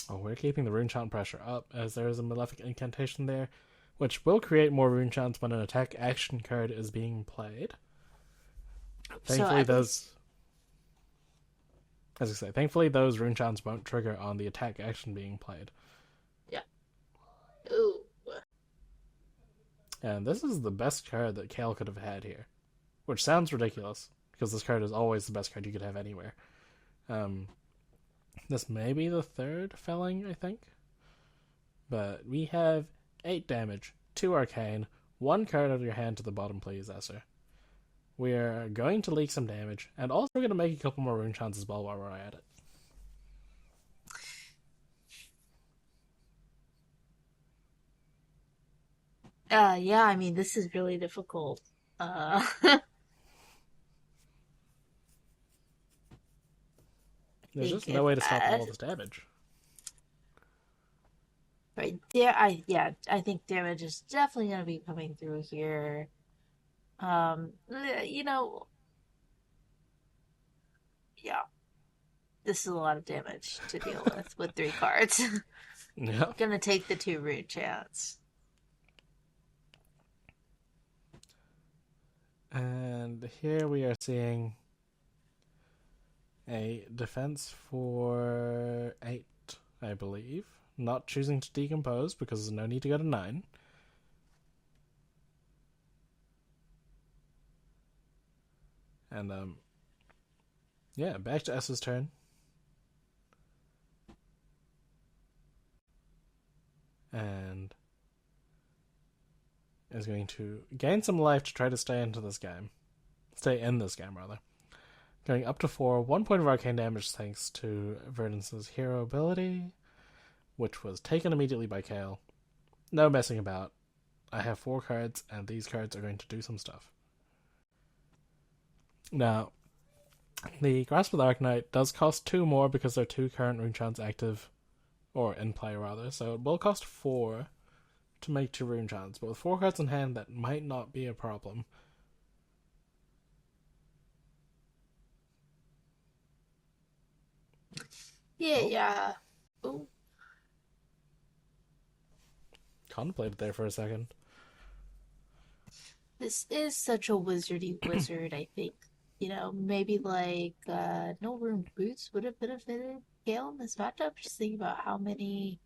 Oh, we're keeping the rune chant pressure up, as there is a Malefic Incantation there, which will create more rune chants when an attack action card is being played. Thankfully, thankfully those rune chants won't trigger on the attack action being played. Yeah. Ooh. And this is the best card that Kale could have had here. Which sounds ridiculous, because this card is always the best card you could have anywhere. This may be the third felling, I think. But we have 8 damage, 2 arcane, 1 card out of your hand to the bottom, please, Esser. We're going to leak some damage, and also we're going to make a couple more rune chants as well while we're at it. Yeah, I mean, this is really difficult. There's just no way to stop all this damage. Right there, I think damage is definitely going to be coming through here. You know, yeah, this is a lot of damage to deal with 3 cards. Yeah. Gonna take the 2 rune chance. And here we are seeing a defense for 8, I believe. Not choosing to decompose because there's no need to go to 9. And, yeah, back to S's turn. And is going to gain some life to try to stay in this game, rather. Going up to 4, 1 point of arcane damage thanks to Verdance's hero ability, which was taken immediately by Kale. No messing about. I have 4 cards, and these cards are going to do some stuff. Now, the Grasp of the Arcanite does cost 2 more because there are 2 current rune chants active, or in play rather, so it will cost 4 to make 2 rune chants, but with 4 cards in hand, that might not be a problem. Yeah. Ooh. Contemplated there for a second. This is such a wizardy wizard, I think. You know, maybe like no rune boots would have benefited Gale in this matchup. Just think about how many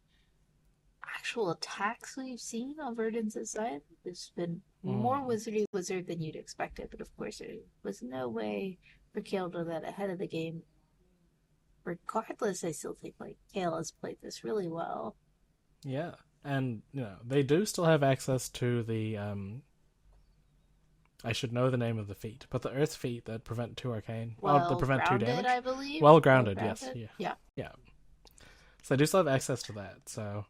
actual attacks we've seen on Verdance's side. There's been more wizardy wizard than you'd expected, but of course there was no way for Kale to know that ahead of the game. Regardless, I still think like Kale has played this really well. Yeah, and you know they do still have access to the I should know the name of the feat, but the earth feat that prevent 2 arcane. That prevent 2 damage. I believe. Well grounded, yes. Yeah. So they do still have access to that, so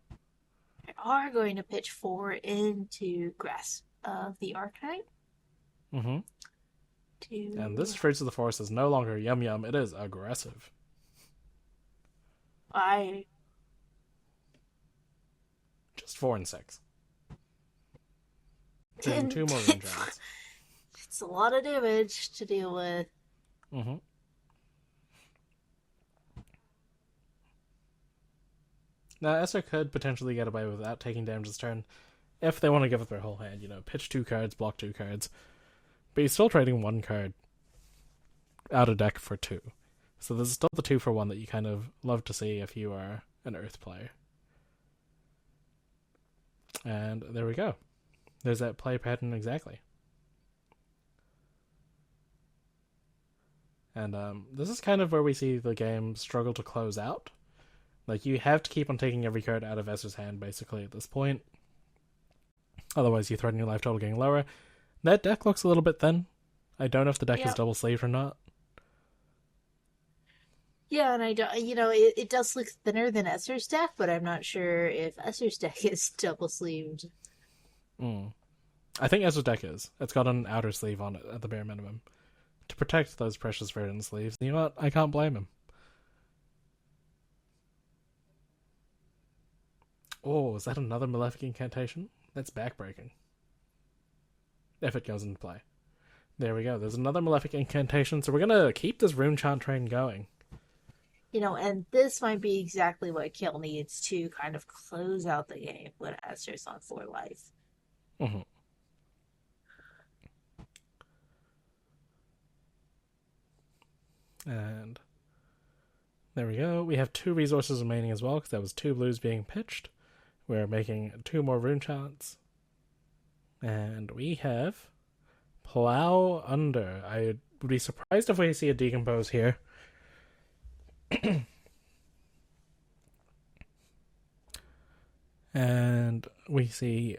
They are going to pitch 4 into Grasp of the Arcanite. and this Fruits of the Forest is no longer yum yum, it is aggressive. Just 4 and 6. Doing 2 more rune chants. It's a lot of damage to deal with. Now, Esther could potentially get away without taking damage this turn if they want to give it their whole hand. You know, pitch 2 cards, block 2 cards. But he's still trading 1 card out of deck for 2. So there's still the 2 for 1 that you kind of love to see if you are an Earth player. And there we go. There's that play pattern exactly. And this is kind of where we see the game struggle to close out. Like, you have to keep on taking every card out of Esther's hand, basically, at this point. Otherwise, you threaten your life total getting lower. That deck looks a little bit thin. I don't know if the deck is double-sleeved or not. Yeah, and I don't, you know, it does look thinner than Esther's deck, but I'm not sure if Esther's deck is double-sleeved. I think Esther's deck is. It's got an outer sleeve on it, at the bare minimum. To protect those precious Verdance sleeves. You know what? I can't blame him. Oh, is that another Malefic Incantation? That's backbreaking. If it goes into play. There we go. There's another Malefic Incantation, so we're going to keep this rune chant train going. You know, and this might be exactly what Kill needs to kind of close out the game when Esther's on 4 life. And there we go. We have 2 resources remaining as well, because there was 2 blues being pitched. We're making 2 more rune chants. And we have Plow Under. I would be surprised if we see a Decompose here. And we see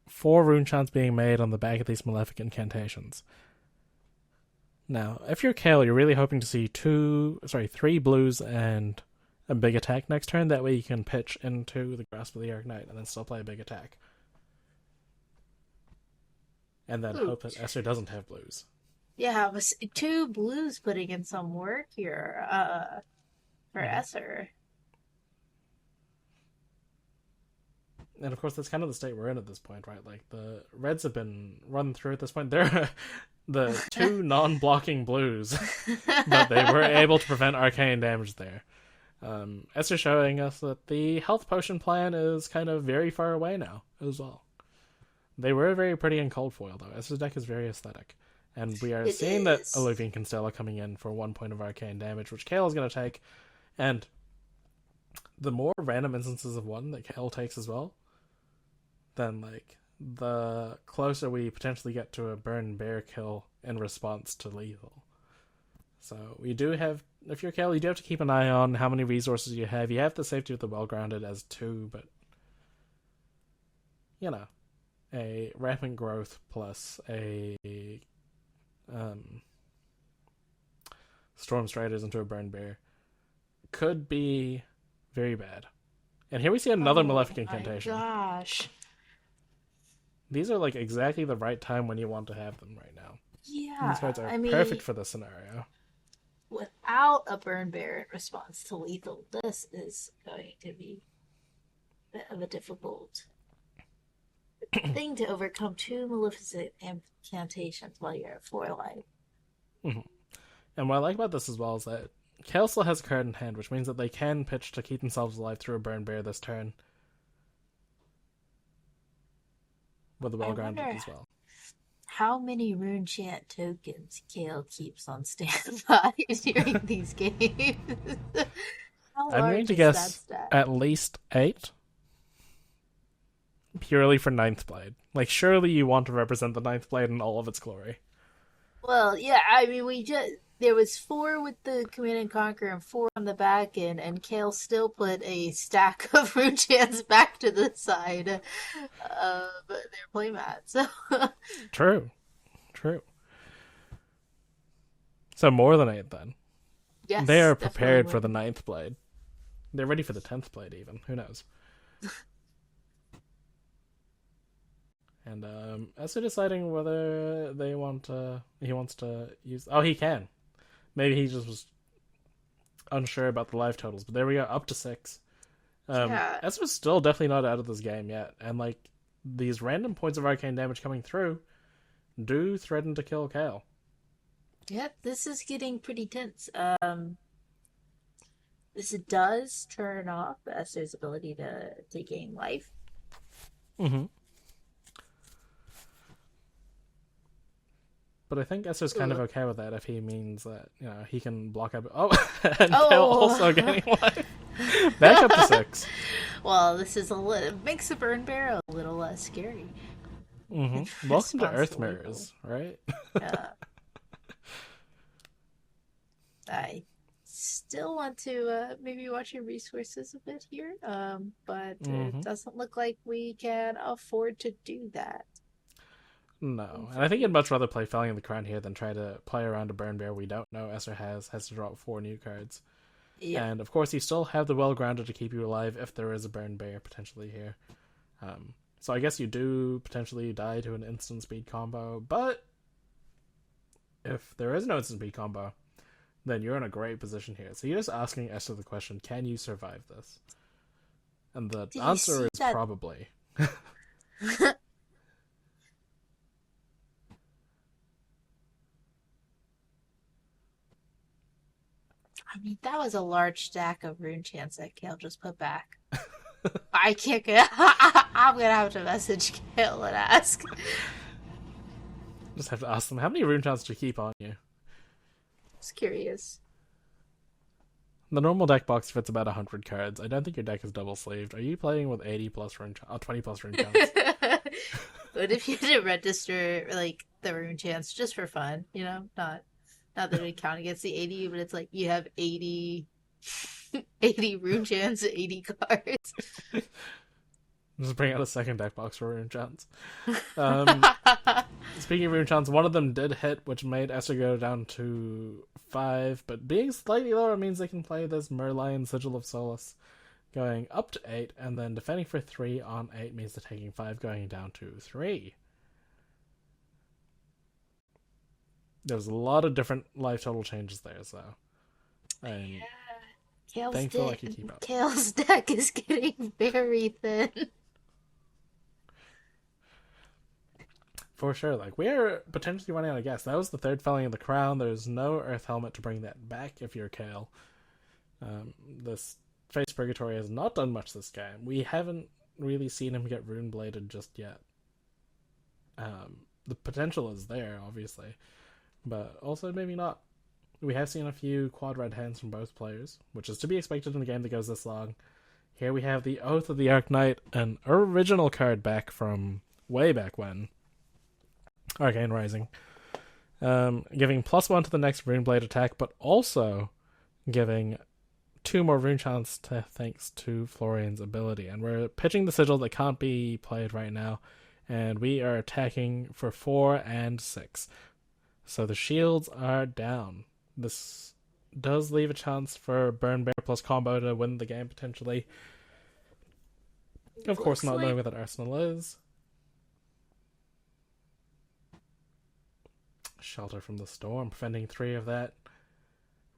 4 rune chants being made on the back of these malefic incantations. Now, if you're Kale, you're really hoping to see 3 blues and a big attack next turn. That way you can pitch into the Grasp of the Arcanite and then still play a big attack. And then hope that Esther doesn't have blues. Yeah, it was 2 blues putting in some work here for Esser. And of course, that's kind of the state we're in at this point, right? Like, the Reds have been run through at this point. They're the 2 non-blocking blues, but they were able to prevent arcane damage there. Esther showing us that the health potion plan is kind of very far away now as well. They were very pretty in cold foil, though. Esther's deck is very aesthetic. And we are seeing that Alluvian Constella coming in for 1 point of arcane damage, which Kale is going to take. And the more random instances of 1 that Kale takes as well, then, like, the closer we potentially get to a burn bear kill in response to lethal. So we do have, if you're Kale, you do have to keep an eye on how many resources you have. You have the safety of the well-grounded as 2, but, you know, a rampant growth plus a Storm Striders into a burn bear could be very bad. And here we see another Malefic Incantation. Oh my gosh. These are like exactly the right time when you want to have them right now. Yeah. These cards are perfect for this scenario. Without a burn bear in response to lethal, this is going to be a bit of a difficult thing to overcome 2 Maleficent incantations while you're at 4 life. Mm-hmm. And what I like about this as well is that Kale still has a card in hand, which means that they can pitch to keep themselves alive through a burn bear this turn. With the well-grounded as well. How many rune chant tokens Kale keeps on standby during these games? I'm going to guess at least 8. Purely for Ninth Blade. Like, surely you want to represent the Ninth Blade in all of its glory. Well, yeah, I mean, there was 4 with the Command and Conquer and 4 on the back end, and Kale still put a stack of rune chants back to the side of their playmat. So True. So more than 8 then. yes, they are prepared for the Ninth Blade. They're ready for the 10th Blade even. Who knows? And Esther deciding whether he wants to use. Oh, he can. Maybe he just was unsure about the life totals, but there we go, up to 6. Yeah. Esther's still definitely not out of this game yet, and like these random points of arcane damage coming through do threaten to kill Kale. Yep, this is getting pretty tense. This does turn off Esther's ability to gain life. Mm-hmm. But I think Esther's kind of okay with that if he means that, you know, he can block up. Oh, and Kale also getting life. Back up to 6. Well, this is makes the burn bear a little less scary. Mm-hmm. Welcome to Earth Mirrors, right? Yeah. I still want to maybe watch your resources a bit here, but it doesn't look like we can afford to do that. No, and I think you'd much rather play Felling of the Crown here than try to play around a burn bear we don't know Esther has to drop 4 new cards. Yeah. And of course you still have the well-grounded to keep you alive if there is a burn bear potentially here. So I guess you do potentially die to an instant speed combo, but if there is no instant speed combo, then you're in a great position here. So you're just asking Esther the question, can you survive this? And the answer is probably. I mean, that was a large stack of rune chants that Kale just put back. I can't get. I'm gonna have to message Kale and ask. Just have to ask them, how many rune chants do you keep on you? Just curious. The normal deck box fits about 100 cards. I don't think your deck is double sleeved. Are you playing with 80 plus rune 20 plus rune chants? What if you did register like the rune chance just for fun? Not that it would count against the 80, but it's like you have 80, 80 rune chance, 80 cards. Just bring out a second deck box for rune chance. Speaking of rune chance, one of them did hit, which made Esther go down to 5, but being slightly lower means they can play this Merlion Sigil of Solace, going up to 8, and then defending for 3 on 8 means they're taking 5, going down to 3. There's a lot of different life total changes there, so I'm thankful I could keep up. Kale's deck is getting very thin. For sure, like, we're potentially running out of gas. That was the third felling of the crown. There's no Earth Helmet to bring that back if you're Kale. This Face Purgatory has not done much this game. We haven't really seen him get rune bladed just yet. The potential is there, obviously, but also maybe not. We have seen a few quad red hands from both players, which is to be expected in a game that goes this long. Here we have the Oath of the Arknight, an original card back from way back when. Arcane Rising. Giving +1 to the next Runeblade attack, but also giving 2 more rune chance thanks to Florian's ability. And we're pitching the sigil that can't be played right now, and we are attacking for 4 and 6. So the shields are down. This does leave a chance for Burn Bear plus combo to win the game potentially. Of course, not knowing what that arsenal is. Shelter from the Storm, preventing 3 of that.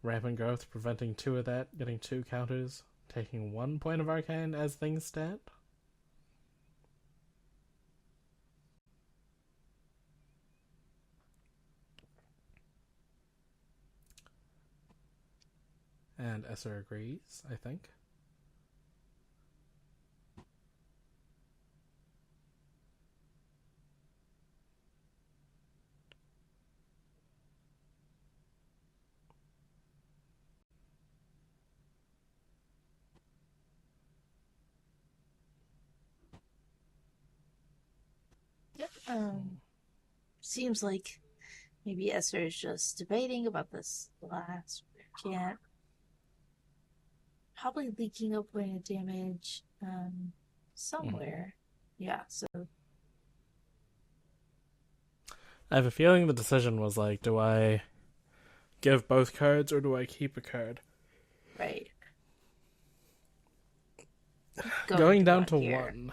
Rampant Growth, preventing 2 of that, getting 2 counters, taking 1 point of Arcane as things stand. And Esser agrees, I think. Yep. Seems like maybe Esther is just debating about this last chant. Probably leaking a point of damage somewhere. Yeah, so I have a feeling the decision was like, do I give both cards or do I keep a card? right. Going down to here. 1.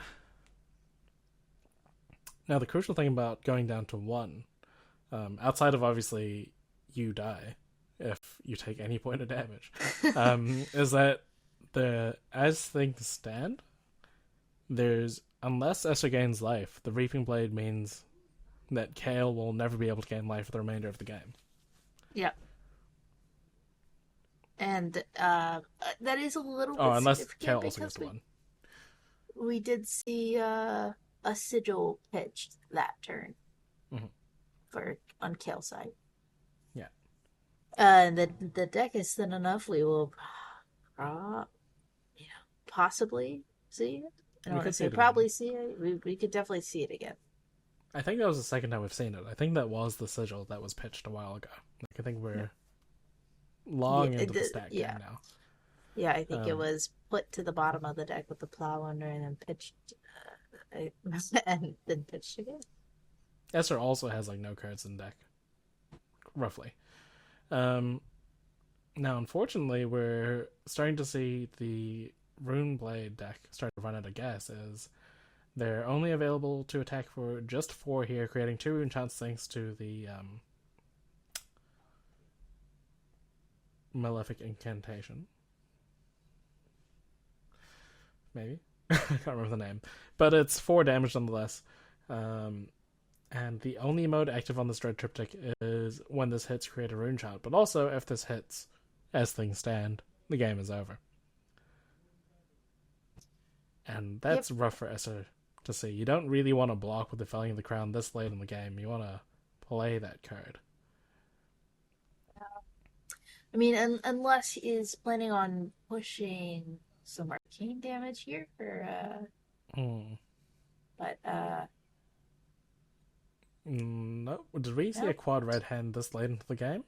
Now, the crucial thing about going down to 1, outside of obviously you die if you take any point of damage, is that as things stand, unless Esther gains life, the Reaping Blade means that Kale will never be able to gain life for the remainder of the game. Yeah. And that is a little bit unless significant Kale also because gets 1. we did see a sigil pitched that turn on Kale's side. Yeah. And the deck is thin enough. We will, possibly see it. I don't want to say probably see it. We could definitely see it again. I think that was the second time we've seen it. I think that was the sigil that was pitched a while ago. I think we're long into the stack game now. Yeah, I think it was put to the bottom of the deck with the plow under and then pitched, and then pitched again. Esther also has like no cards in deck, roughly. Now, unfortunately, we're starting to see the Runeblade deck start to run out of gas. As they're only available to attack for just 4 here, creating 2 rune chance thanks to the Malefic Incantation. Maybe? I can't remember the name. But it's 4 damage nonetheless. And the only mode active on this Dread Triptych is when this hits, create a rune chant. But also, if this hits, as things stand, the game is over. And that's rough for Esther to see. You don't really want to block with the Felling of the Crown this late in the game. You want to play that card. I mean, unless he's planning on pushing some arcane damage here, but No. Did we see No? a quad red hand this late into the game?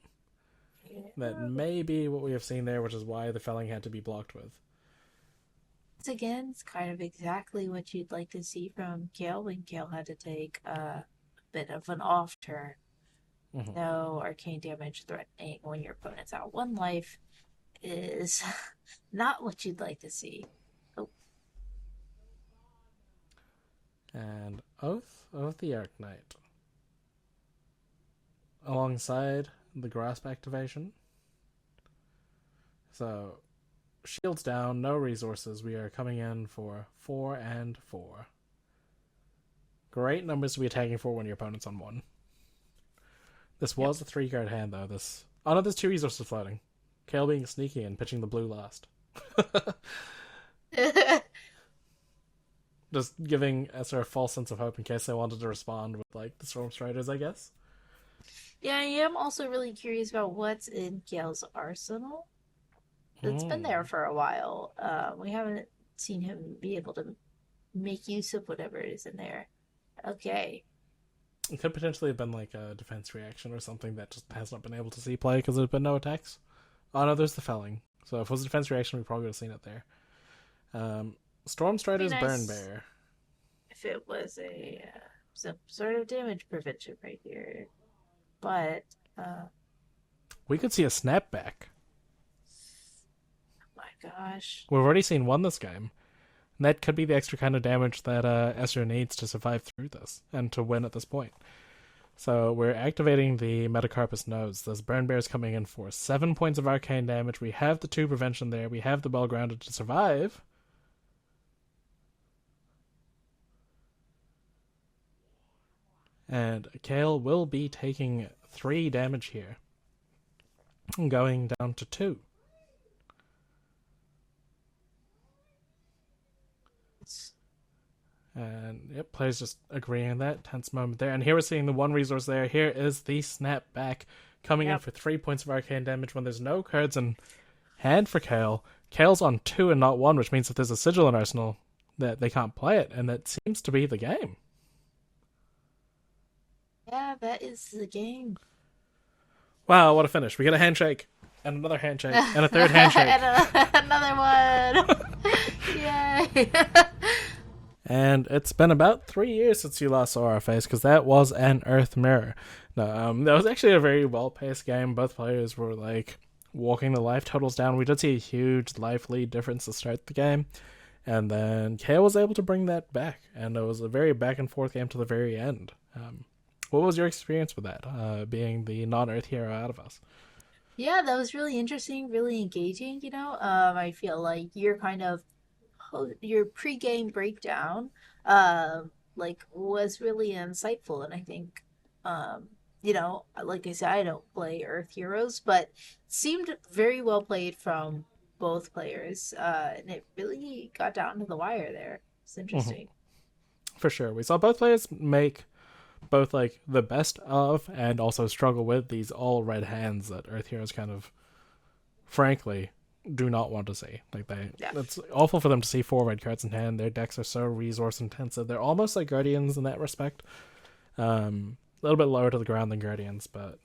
That Yeah. may be what we have seen there, which is why the felling had to be blocked with. Once again, it's kind of exactly what you'd like to see from Kale when Kale had to take a bit of an off turn. Mhm. No arcane damage threatening when your opponent's out one life is not what you'd like to see. Oh, And Oath of the Arc Knight. Alongside the grasp activation. So, shields down, no resources. We are coming in for 4 and 4. Great numbers to be attacking for when your opponent's on 1. This was a 3-card hand, though. Oh no, there's 2 resources floating. Kale being sneaky and pitching the blue last. Just giving a sort of false sense of hope in case they wanted to respond with, like, the Storm Striders, I guess. yeah, I am also really curious about what's in Kale's arsenal. It's been there for a while. We haven't seen him be able to make use of whatever is in there. Okay. It could potentially have been like a defense reaction or something that just has not been able to see play because there's been no attacks. Oh no, there's the felling. So if it was a defense reaction, we probably would have seen it there. Storm Strider's Nice. Burn Bear. If it was some sort of damage prevention right here. But, We could see a snapback. my gosh. We've already seen one this game. And that could be the extra kind of damage that Esther needs to survive through this and to win at this point. So we're activating the Metacarpus nodes. Those Burn Bears coming in for 7 points of arcane damage. We have the 2 prevention there. We have the Well Grounded to survive. And Kale will be taking 3 damage here. Going down to 2. And yep, players just agreeing on that. Tense moment there. And here we're seeing the 1 resource there. Here is the snapback coming in for 3 points of arcane damage when there's no cards in hand for Kale. Kale's on 2 and not 1, which means if there's a sigil in Arsenal, that they can't play it. And that seems to be the game. Yeah, that is the game. Wow, what a finish. We get a handshake. And another handshake. And a third handshake. And another one. Yay. And it's been about 3 years since you last saw our face, because that was an Earth Mirror. No, that was actually a very well-paced game. Both players were, like, walking the life totals down. We did see a huge life lead difference to start the game. And then Kale was able to bring that back. And it was a very back-and-forth game to the very end. What was your experience with that, being the non-Earth hero out of us? Yeah, that was really interesting, really engaging, you know. I feel like your pre-game breakdown like was really insightful, and I think you know, like I said, I don't play Earth Heroes, but it seemed very well played from both players, and it really got down to the wire there. It's interesting. For sure. We saw both players make both, like, the best of and also struggle with these all red hands that Earth Heroes kind of, frankly, do not want to see. Like, it's awful for them to see 4 red cards in hand. Their decks are so resource intensive. They're almost like Guardians in that respect. A little bit lower to the ground than Guardians, but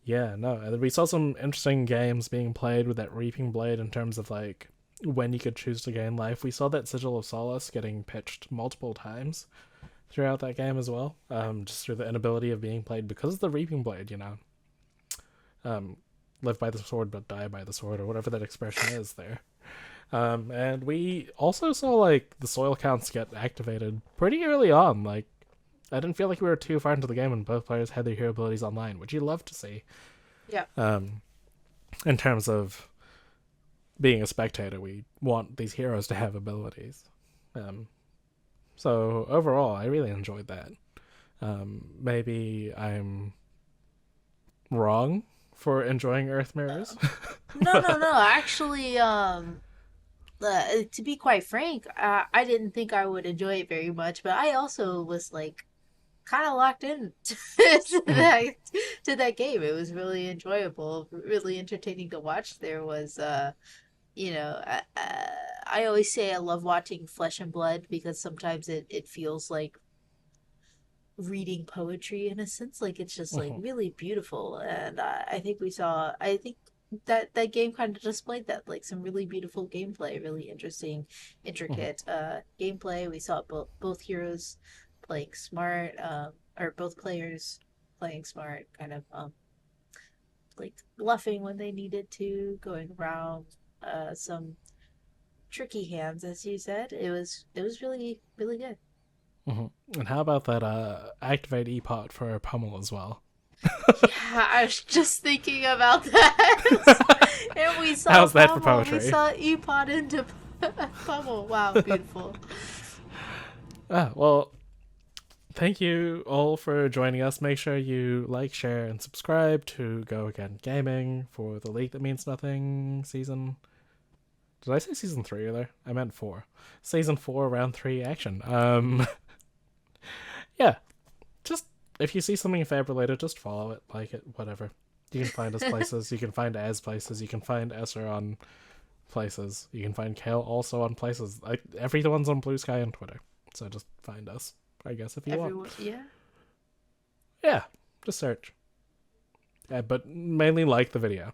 yeah, no. We saw some interesting games being played with that Reaping Blade in terms of, like, when you could choose to gain life. We saw that Sigil of Solace getting pitched multiple times throughout that game as well, just through the inability of being played because of the Reaping Blade, you know. Live by the sword but die by the sword, or whatever that expression is there. And we also saw, like, the soil counts get activated pretty early on. Like, I didn't feel like we were too far into the game when both players had their hero abilities online, which you love to see. Yeah. In terms of being a spectator, we want these heroes to have abilities. So overall, I really enjoyed that. Maybe I'm wrong for enjoying Earth Mirrors. No. Actually, to be quite frank, I didn't think I would enjoy it very much, but I also was like kind of locked in to that game. It was really enjoyable, really entertaining to watch. There was, you know, I always say I love watching Flesh and Blood because sometimes it feels like reading poetry in a sense. Like it's just like Mhm. really beautiful, and I think we saw. I think that game kind of displayed that, like some really beautiful gameplay, really interesting, Mhm. intricate gameplay. We saw both heroes playing smart, or both players playing smart, kind of like bluffing when they needed to, going around some tricky hands, as you said. It was really really good. Mhm. And how about that activate epot for Pummel as well? Yeah, I was just thinking about that. And we saw How's that for Pummel. We poetry? saw Epod into Pummel. Wow, beautiful. Well, thank you all for joining us. Make sure you like, share, and subscribe to Go Again Gaming for the League That Means Nothing season. Did I say season 3 there? I meant 4. Season 4, round 3 action. Yeah, just if you see something Fab related, just follow it, like it, whatever. You can find us places. You can find Az places. You can find Esser on places. You can find Kale also on places. Like everyone's on Blue Sky and Twitter. So just find us, I guess, if you want. Everyone, yeah. Yeah, just search. But mainly like the video.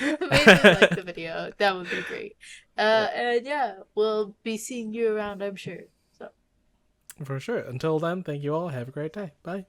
Maybe like the video. That would be great. Yeah. And yeah, we'll be seeing you around, I'm sure. So. For sure. Until then, thank you all. Have a great day. Bye.